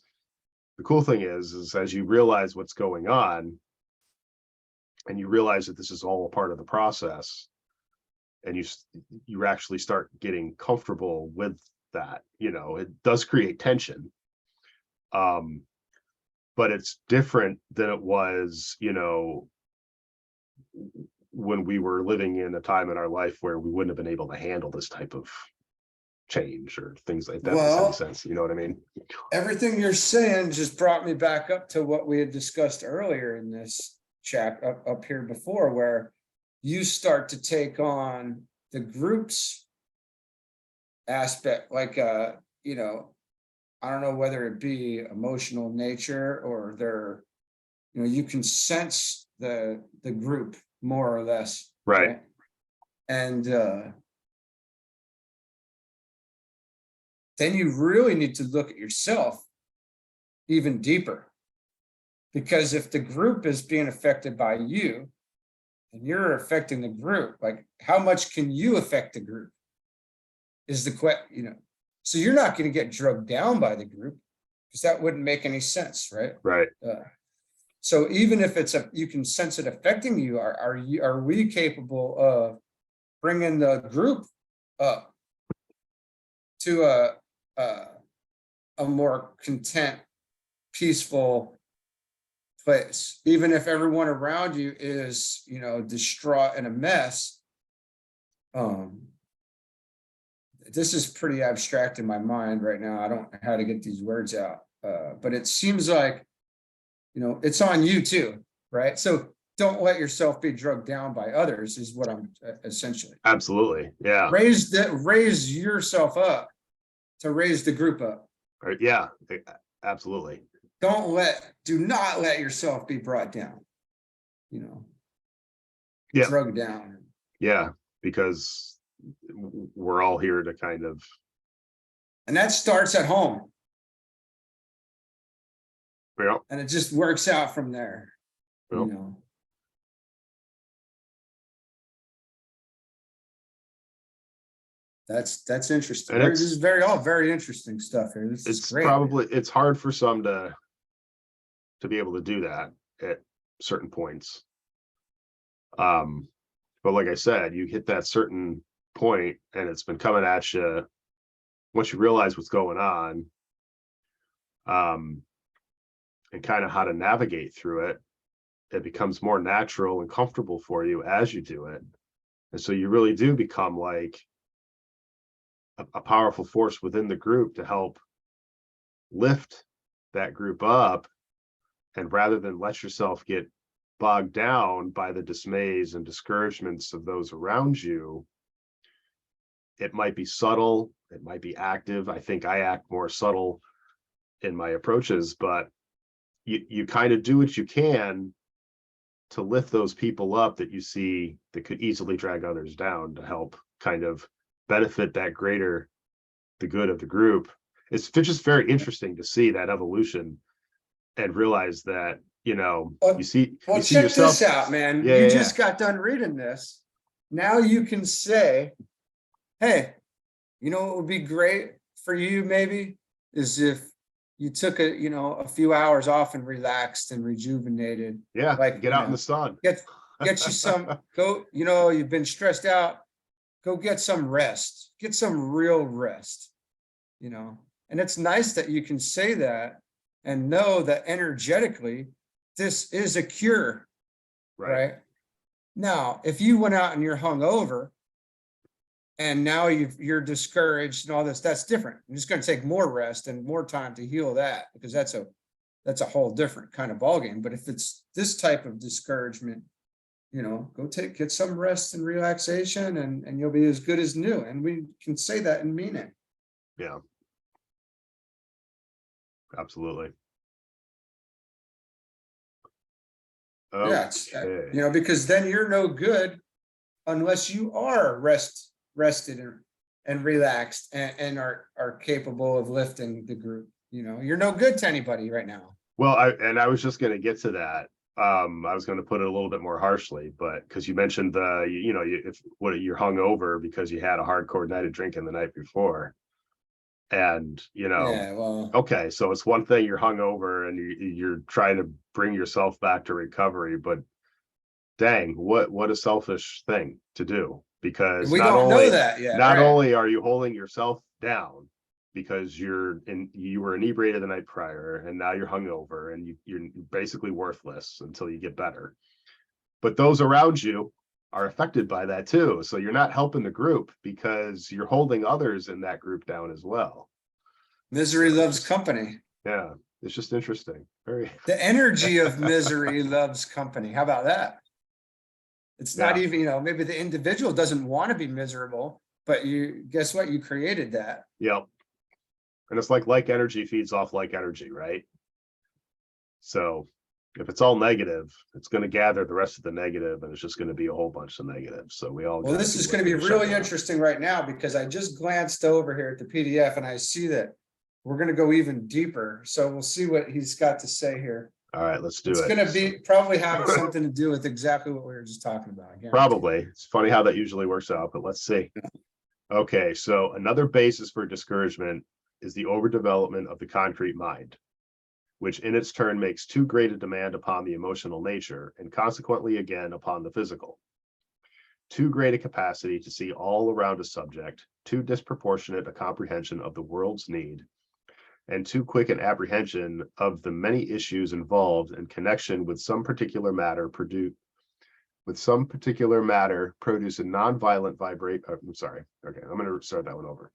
S2: The cool thing is as you realize what's going on, and you realize that this is all a part of the process, and you actually start getting comfortable with that, it does create tension. But it's different than it was, when we were living in a time in our life where we wouldn't have been able to handle this type of change or things like that. Makes any sense? You know what I mean?
S1: Everything you're saying just brought me back up to what we had discussed earlier in this chat up here before, where you start to take on the group's aspect, like I don't know whether it be emotional nature, or you can sense the group more or less.
S2: Right.
S1: And then you really need to look at yourself even deeper, because if the group is being affected by you and you're affecting the group, like how much can you affect the group is the question, so you're not going to get drugged down by the group, because that wouldn't make any sense, right?
S2: Right.
S1: So even if you can sense it affecting you, are we capable of bringing the group up to a more content, peaceful place, even if everyone around you is, distraught and a mess? This is pretty abstract in my mind right now. I don't know how to get these words out. But it seems like, it's on you too, right? So don't let yourself be drugged down by others is what I'm essentially.
S2: Absolutely. Yeah.
S1: Raise yourself up to raise the group up.
S2: Right. Yeah. Absolutely.
S1: Do not let yourself be brought down,
S2: Yeah.
S1: drugged down.
S2: Yeah. Because we're all here to kind of.
S1: And that starts at home.
S2: Yeah.
S1: And it just works out from there,
S2: Yeah.
S1: That's interesting.
S2: And
S1: This is all very interesting stuff here. This is great.
S2: It's hard for some to be able to do that at certain points. But like I said, you hit that certain point and it's been coming at you. Once you realize what's going on, and kind of how to navigate through it, it becomes more natural and comfortable for you as you do it. And so you really do become like a powerful force within the group to help lift that group up. And rather than let yourself get bogged down by the dismays and discouragements of those around you, it might be subtle, it might be active. I think I act more subtle in my approaches, but you kind of do what you can to lift those people up that you see that could easily drag others down to help kind of benefit the good of the group. It's just very interesting to see that evolution and realize that, you see
S1: check
S2: yourself.
S1: This out, man.
S2: Yeah,
S1: you just got done reading this. Now you can say, hey, what would be great for you maybe is if you took a few hours off and relaxed and rejuvenated.
S2: Yeah,
S1: like
S2: get out in the sun.
S1: Get you some you've been stressed out. Go get some rest. Get some real rest. And it's nice that you can say that and know that energetically this is a cure. Right? Now, if you went out and you're hungover and now you're discouraged and all this, that's different. I'm just going to take more rest and more time to heal that, because that's a whole different kind of ballgame. But if it's this type of discouragement, get some rest and relaxation and you'll be as good as new. And we can say that and mean it.
S2: Yeah. Absolutely.
S1: Okay. Yeah, because then you're no good unless you are rested and relaxed and are capable of lifting the group. You're no good to anybody right now.
S2: Well, I was just going to get to that. I was going to put it a little bit more harshly, but because you mentioned you're hungover because you had a hardcore night of drinking the night before. And okay, so it's one thing you're hungover and you're trying to bring yourself back to recovery, but dang, what a selfish thing to do, because
S1: we don't know that yet.
S2: Not only are you holding yourself down because you were inebriated the night prior and now you're hungover and you're basically worthless until you get better, but those around you are affected by that too. So you're not helping the group because you're holding others in that group down as well.
S1: Misery loves company.
S2: Yeah, it's just interesting.
S1: The energy of misery loves company. How about that? It's not even, maybe the individual doesn't want to be miserable, but guess what? You created that.
S2: Yep. And it's like energy feeds off like energy, right? So if it's all negative, it's going to gather the rest of the negative, and it's just going to be a whole bunch of negatives. So this
S1: is going to be really interesting right now, because I just glanced over here at the PDF and I see that we're going to go even deeper. So we'll see what he's got to say here.
S2: All right, let's do it.
S1: It's going to probably have something to do with exactly what we were just talking about.
S2: Probably. It's funny how that usually works out, but let's see. Okay, so another basis for discouragement is the overdevelopment of the concrete mind, which in its turn makes too great a demand upon the emotional nature and consequently again upon the physical. Too great a capacity to see all around a subject, too disproportionate a comprehension of the world's need, and too quick an apprehension of the many issues involved in connection with some particular matter produce a non-violent vibrate. I'm sorry. Okay, I'm going to start that one over.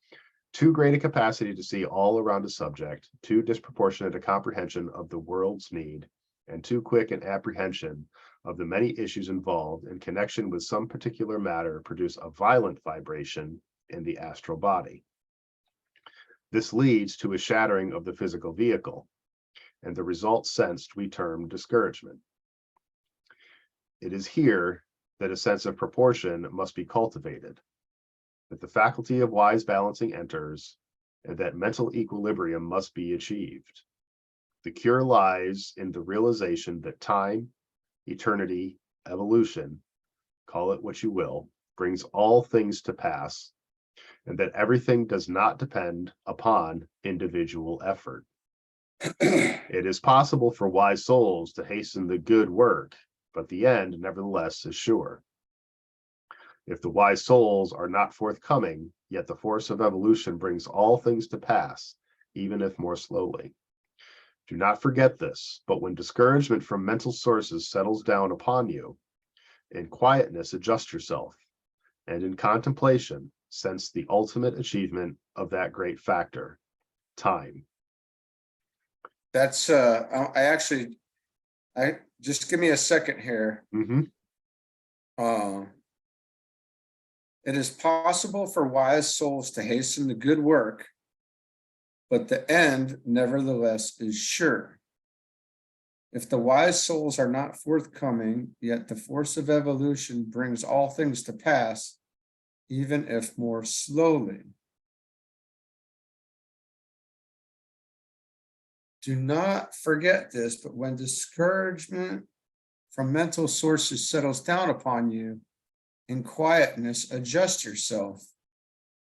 S2: Too great a capacity to see all around a subject, too disproportionate a comprehension of the world's need, and too quick an apprehension of the many issues involved in connection with some particular matter produce a violent vibration in the astral body. This leads to a shattering of the physical vehicle, and the result sensed we term discouragement. It is here that a sense of proportion must be cultivated, that the faculty of wise balancing enters, and that mental equilibrium must be achieved. The cure lies in the realization that time, eternity, evolution, call it what you will, brings all things to pass, and that everything does not depend upon individual effort. It is possible for wise souls to hasten the good work, but the end, nevertheless, is sure. If the wise souls are not forthcoming, yet the force of evolution brings all things to pass, even if more slowly. Do not forget this, but when discouragement from mental sources settles down upon you, in quietness adjust yourself, and in contemplation sense the ultimate achievement of that great factor, time.
S1: That's I just give me a second here. It is possible for wise souls to hasten the good work, but the end, nevertheless, is sure. If the wise souls are not forthcoming, yet the force of evolution brings all things to pass, even if more slowly. Do not forget this, but when discouragement from mental sources settles down upon you, in quietness, adjust yourself,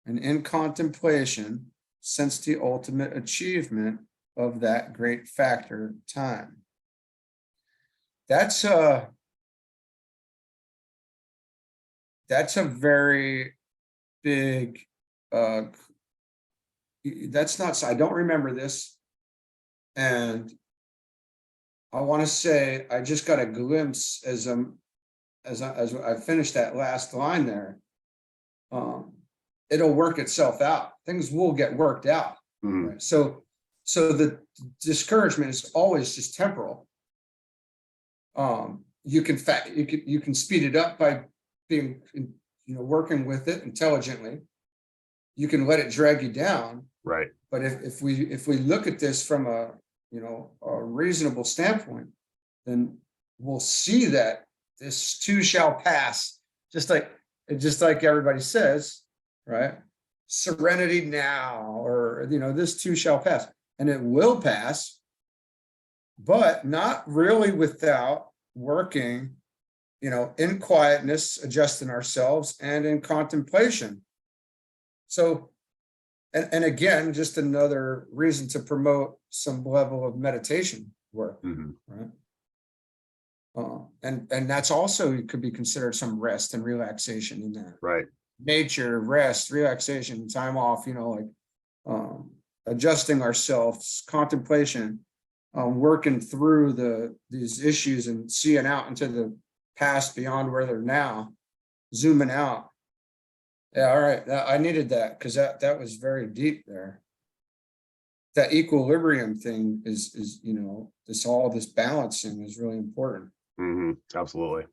S1: and in contemplation, sense the ultimate achievement of that great factor, time. That's a very big, that's not, I don't remember this. And I want to say, I just got a glimpse as I finished that last line there. It'll work itself out. Things will get worked out. Right? So the discouragement is always just temporal. You can speed it up by being, working with it intelligently. You can let it drag you down.
S2: Right.
S1: But if we look at this from a reasonable standpoint, then we'll see that this too shall pass, just like everybody says, right? Serenity now, or this too shall pass, and it will pass, but not really without working, in quietness, adjusting ourselves, and in contemplation. So, and again, just another reason to promote some level of meditation work, right? And that's also, it could be considered some rest and relaxation in that.
S2: Right.
S1: Nature, rest, relaxation, time off, adjusting ourselves, contemplation, working through these issues and seeing out into the past beyond where they're now, zooming out. Yeah, all right. I needed that because that was very deep there. That equilibrium thing is this balancing is really important.
S2: Absolutely.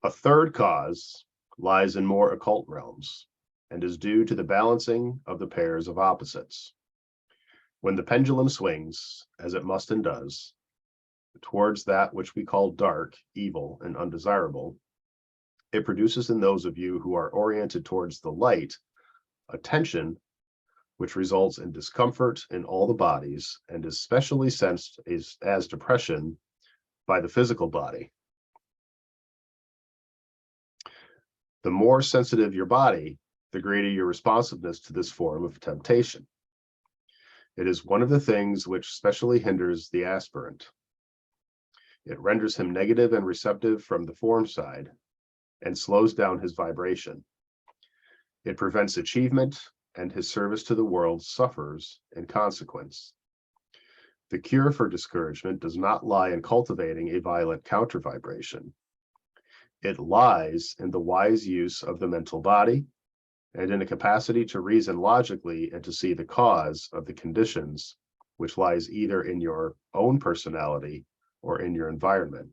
S2: A third cause lies in more occult realms and is due to the balancing of the pairs of opposites. When the pendulum swings, as it must and does, towards that which we call dark, evil, and undesirable, it produces in those of you who are oriented towards the light a tension which results in discomfort in all the bodies and is specially sensed as depression by the physical body. The more sensitive your body, the greater your responsiveness to this form of temptation. It is one of the things which specially hinders the aspirant. It renders him negative and receptive from the form side and slows down his vibration. It prevents achievement, and his service to the world suffers in consequence. The cure for discouragement does not lie in cultivating a violent counter vibration. It lies in the wise use of the mental body and in a capacity to reason logically and to see the cause of the conditions which lies either in your own personality or in your environment.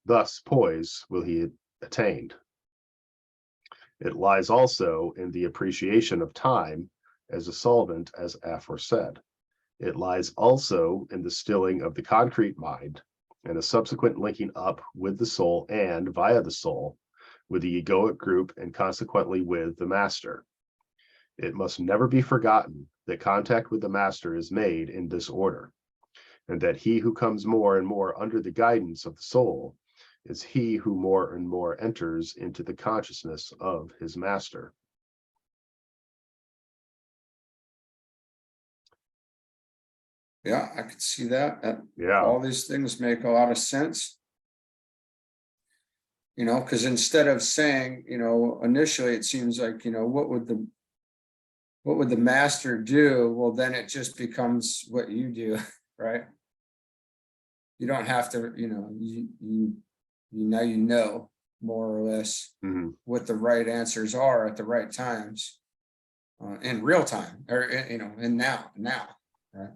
S2: Thus, poise will he attained. It lies also in the appreciation of time as a solvent, as aforesaid. It lies also in the stilling of the concrete mind and a subsequent linking up with the soul and, via the soul, with the egoic group and consequently with the master. It must never be forgotten that contact with the master is made in this order, and that he who comes more and more under the guidance of the soul is he who more and more enters into the consciousness of his master.
S1: Yeah, I could see that.
S2: Yeah,
S1: All these things make a lot of sense. Because instead of saying, initially it seems like, what would the master do? Well, then it just becomes what you do, right? You don't have to, now more or less what the right answers are at the right times, in real time, or in now, right?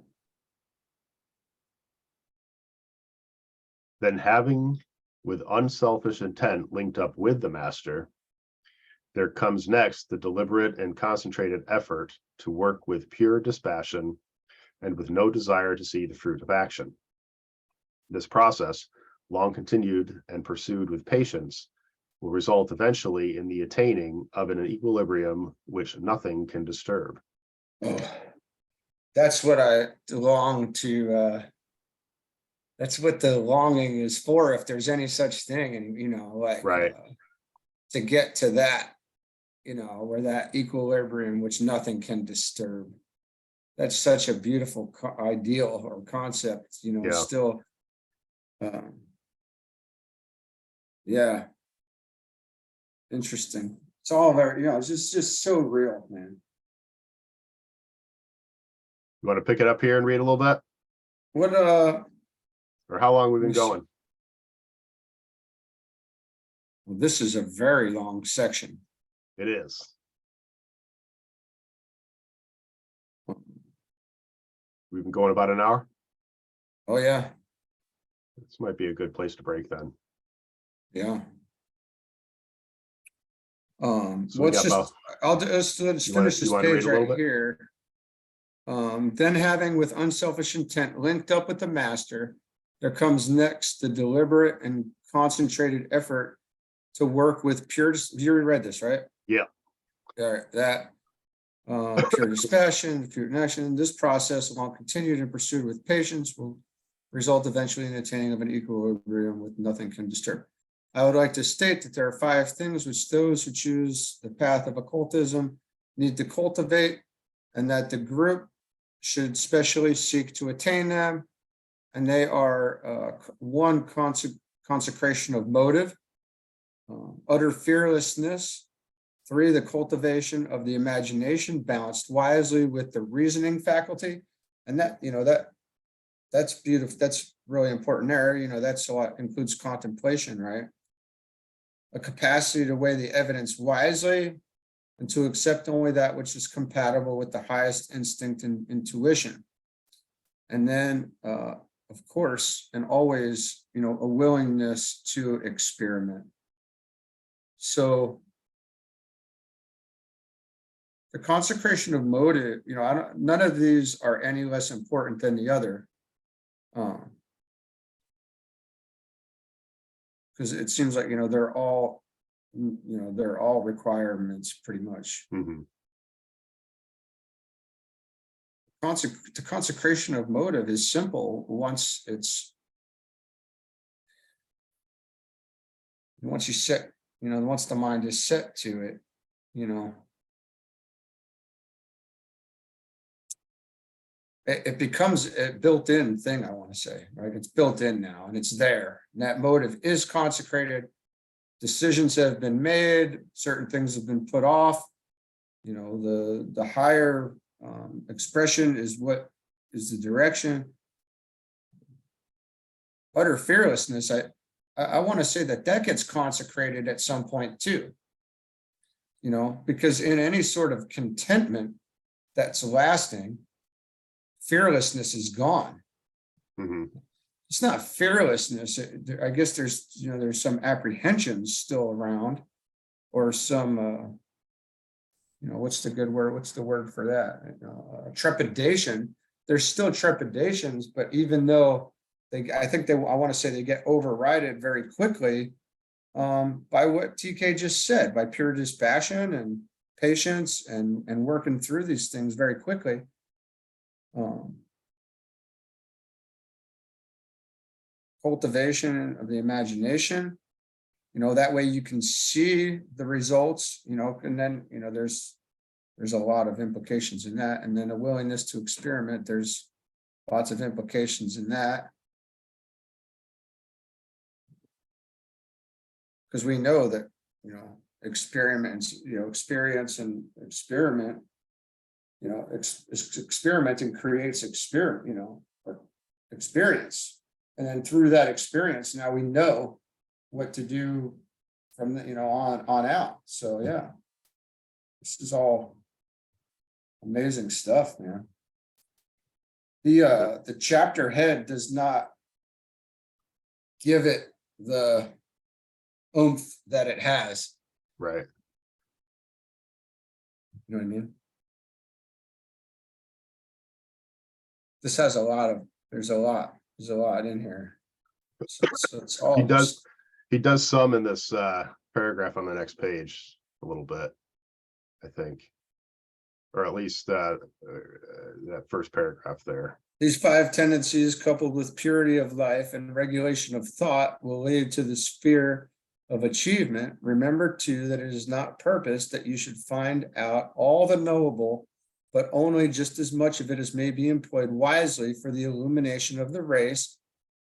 S2: then having with unselfish intent linked up with the master, there comes next the deliberate and concentrated effort to work with pure dispassion and with no desire to see the fruit of action. This process, long continued and pursued with patience, will result eventually in the attaining of an equilibrium which nothing can disturb.
S1: Oh, that's what I long to, that's what the longing is for, if there's any such thing. And,
S2: Right.
S1: To get to that, where that equilibrium, which nothing can disturb. That's such a beautiful ideal or concept,
S2: Yeah.
S1: still. Yeah. Interesting. It's all very, it's just so real, man.
S2: You want to pick it up here and read a little bit?
S1: What,
S2: Or how long we've been
S1: Yes.
S2: going?
S1: well, this is a very long section.
S2: It is. We've been going about an hour.
S1: Oh, yeah.
S2: This might be a good place to break then.
S1: Yeah.
S2: So we
S1: let's
S2: got
S1: just,
S2: about,
S1: let's
S2: you wanna-
S1: finish this
S2: you wanna read
S1: page
S2: a little
S1: right
S2: bit?
S1: here. Then having with unselfish intent linked up with the master, there comes next the deliberate and concentrated effort to work with pure, you already read this, right?
S2: Yeah.
S1: All right, that pure dispassion, pure connection. This process, while continued and pursued with patience, will result eventually in the attaining of an equilibrium with nothing can disturb. I would like to state that there are 5 things which those who choose the path of occultism need to cultivate, and that the group should specially seek to attain them. And they are 1, consecration of motive, utter fearlessness. 3, the cultivation of the imagination balanced wisely with the reasoning faculty. And that, that's beautiful. That's really important there. That's a lot, includes contemplation, right? A capacity to weigh the evidence wisely and to accept only that which is compatible with the highest instinct and intuition. And then, of course, and always, a willingness to experiment. So the consecration of motive, none of these are any less important than the other. Because it seems like, they're all requirements pretty much. The consecration of motive is simple once you set, once the mind is set to it, it becomes a built-in thing, I want to say, right? It's built in now and it's there. And that motive is consecrated. Decisions have been made, certain things have been put off. The higher expression is what is the direction. Utter fearlessness, I want to say that gets consecrated at some point too. because in any sort of contentment that's lasting, fearlessness is gone.
S2: Mhm.
S1: It's not fearlessness. I guess there's some apprehensions still around, or some, what's the good word? What's the word for that? Trepidation. There's still trepidations, but even though I want to say they get overridden very quickly, by what TK just said, by pure dispassion and patience and working through these things very quickly. Cultivation of the imagination, that way you can see the results, and then, there's a lot of implications in that. And then a willingness to experiment, there's lots of implications in that. Because we know that, experiments, experience and experiment, experimenting creates experience. And then through that experience, now we know what to do from the, on out. So yeah, this is all amazing stuff, man. The chapter head does not give it the oomph that it has.
S2: Right.
S1: You know what I mean? This has there's a lot in here. So it's all
S2: he does some in this paragraph on the next page a little bit, I think, or at least that first paragraph there.
S1: These 5 tendencies, coupled with purity of life and regulation of thought, will lead to the sphere of achievement. Remember too that it is not purpose that you should find out all the knowable, but only just as much of it as may be employed wisely for the illumination of the race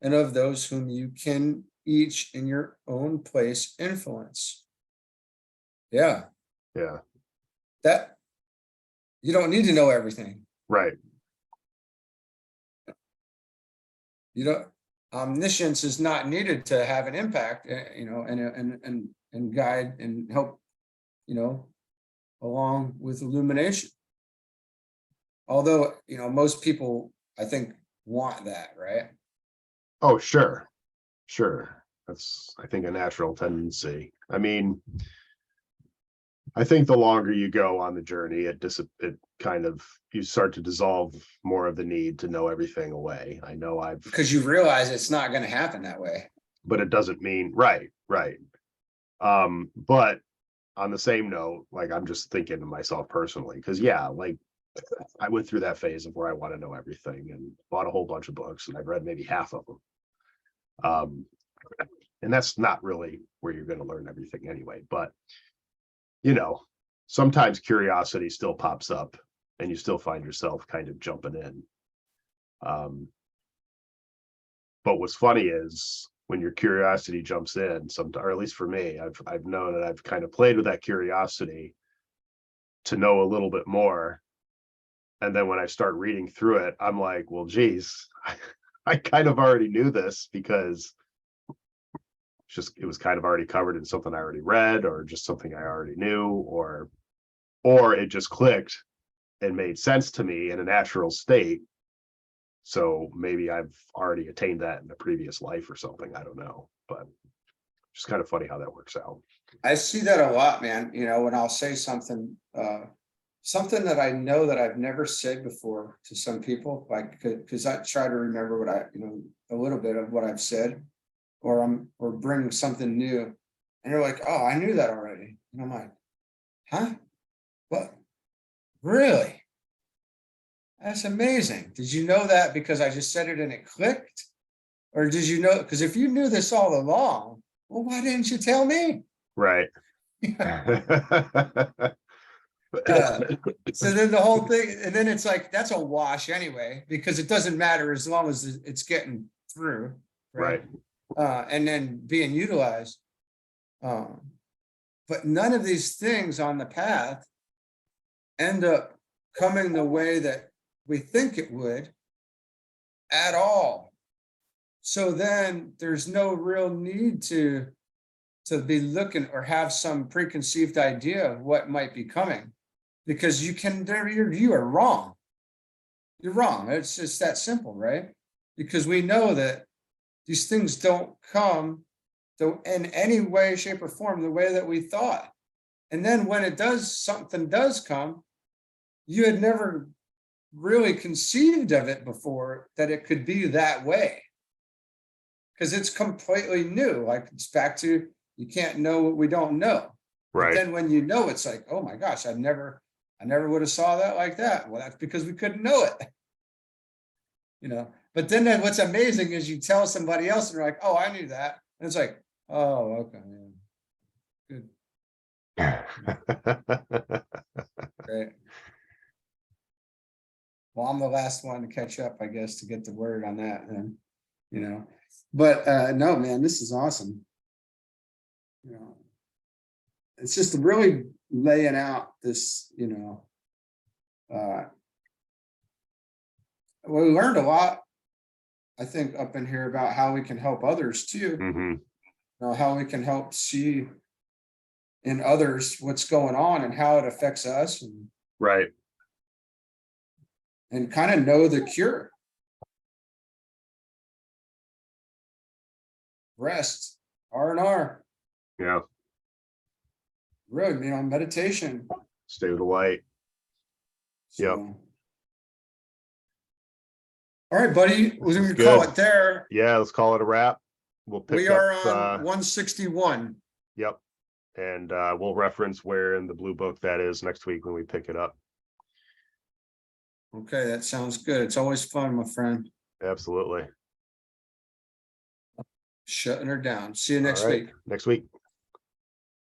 S1: and of those whom you can each in your own place influence. Yeah.
S2: Yeah.
S1: That you don't need to know everything.
S2: Right.
S1: Omniscience is not needed to have an impact, and guide and help, along with illumination. Although, most people, I think, want that, right?
S2: Oh, sure. That's, I think, a natural tendency. I mean, I think the longer you go on the journey, it kind of, you start to dissolve more of the need to know everything away. I know
S1: because you realize it's not going to happen that way.
S2: But it doesn't mean right. But on the same note, like, I'm just thinking to myself personally, because like I went through that phase of where I want to know everything and bought a whole bunch of books, and I've read maybe half of them. And that's not really where you're going to learn everything anyway, but sometimes curiosity still pops up and you still find yourself kind of jumping in. But what's funny is when your curiosity jumps in, or at least for me, I've known that I've kind of played with that curiosity to know a little bit more. And then when I start reading through it, I'm like, well, geez, I kind of already knew this, because it was kind of already covered in something I already read, or just something I already knew, or it just clicked and made sense to me in a natural state. So maybe I've already attained that in a previous life or something. I don't know, but just kind of funny how that works out.
S1: I see that a lot, man. When I'll say something that I know that I've never said before to some people, like, because I try to remember what a little bit of what I've said, or bring something new, and they're like, "Oh, I knew that already," and I'm like, "Huh? What? Really? That's amazing. Did you know that because I just said it and it clicked? Or did you know? Because if you knew this all along, well, why didn't you tell me?"
S2: Right.
S1: So then the whole thing, and then it's like, that's a wash anyway, because it doesn't matter as long as it's getting through.
S2: Right.
S1: And then being utilized. But none of these things on the path end up coming the way that we think it would at all. So then there's no real need to to be looking or have some preconceived idea of what might be coming. Because you are wrong. You're wrong. It's just that simple, right? Because we know that these things don't come in any way, shape, or form the way that we thought. And then when it does, something does come, you had never really conceived of it before that it could be that way. Because it's completely new. Like, it's back to, you can't know what we don't know. But
S2: Right.
S1: then when you know, it's like, oh my gosh, I never would have saw that like that. Well, that's because we couldn't know it. But then what's amazing is you tell somebody else and they're like, oh, I knew that. And it's like, oh, okay. Yeah. Good. Great. Well, I'm the last one to catch up, I guess, to get the word on that then, But no, man, this is awesome. It's just really laying out this, we learned a lot, I think, up in here about how we can help others too.
S2: Mm-hmm.
S1: How we can help see in others what's going on and how it affects us,
S2: Right.
S1: And kind of know the cure. Rest, R&R.
S2: Yeah.
S1: Really, meditation.
S2: Stay with the light. Yep.
S1: All right, buddy. We're going to
S2: Good.
S1: call it there.
S2: Yeah, let's call it a wrap. We'll pick
S1: We
S2: up.
S1: are on 161.
S2: Yep. And we'll reference where in the blue book that is next week when we pick it up.
S1: Okay, that sounds good. It's always fun, my friend.
S2: Absolutely.
S1: Shutting her down. See you next
S2: All right.
S1: week.
S2: Next week.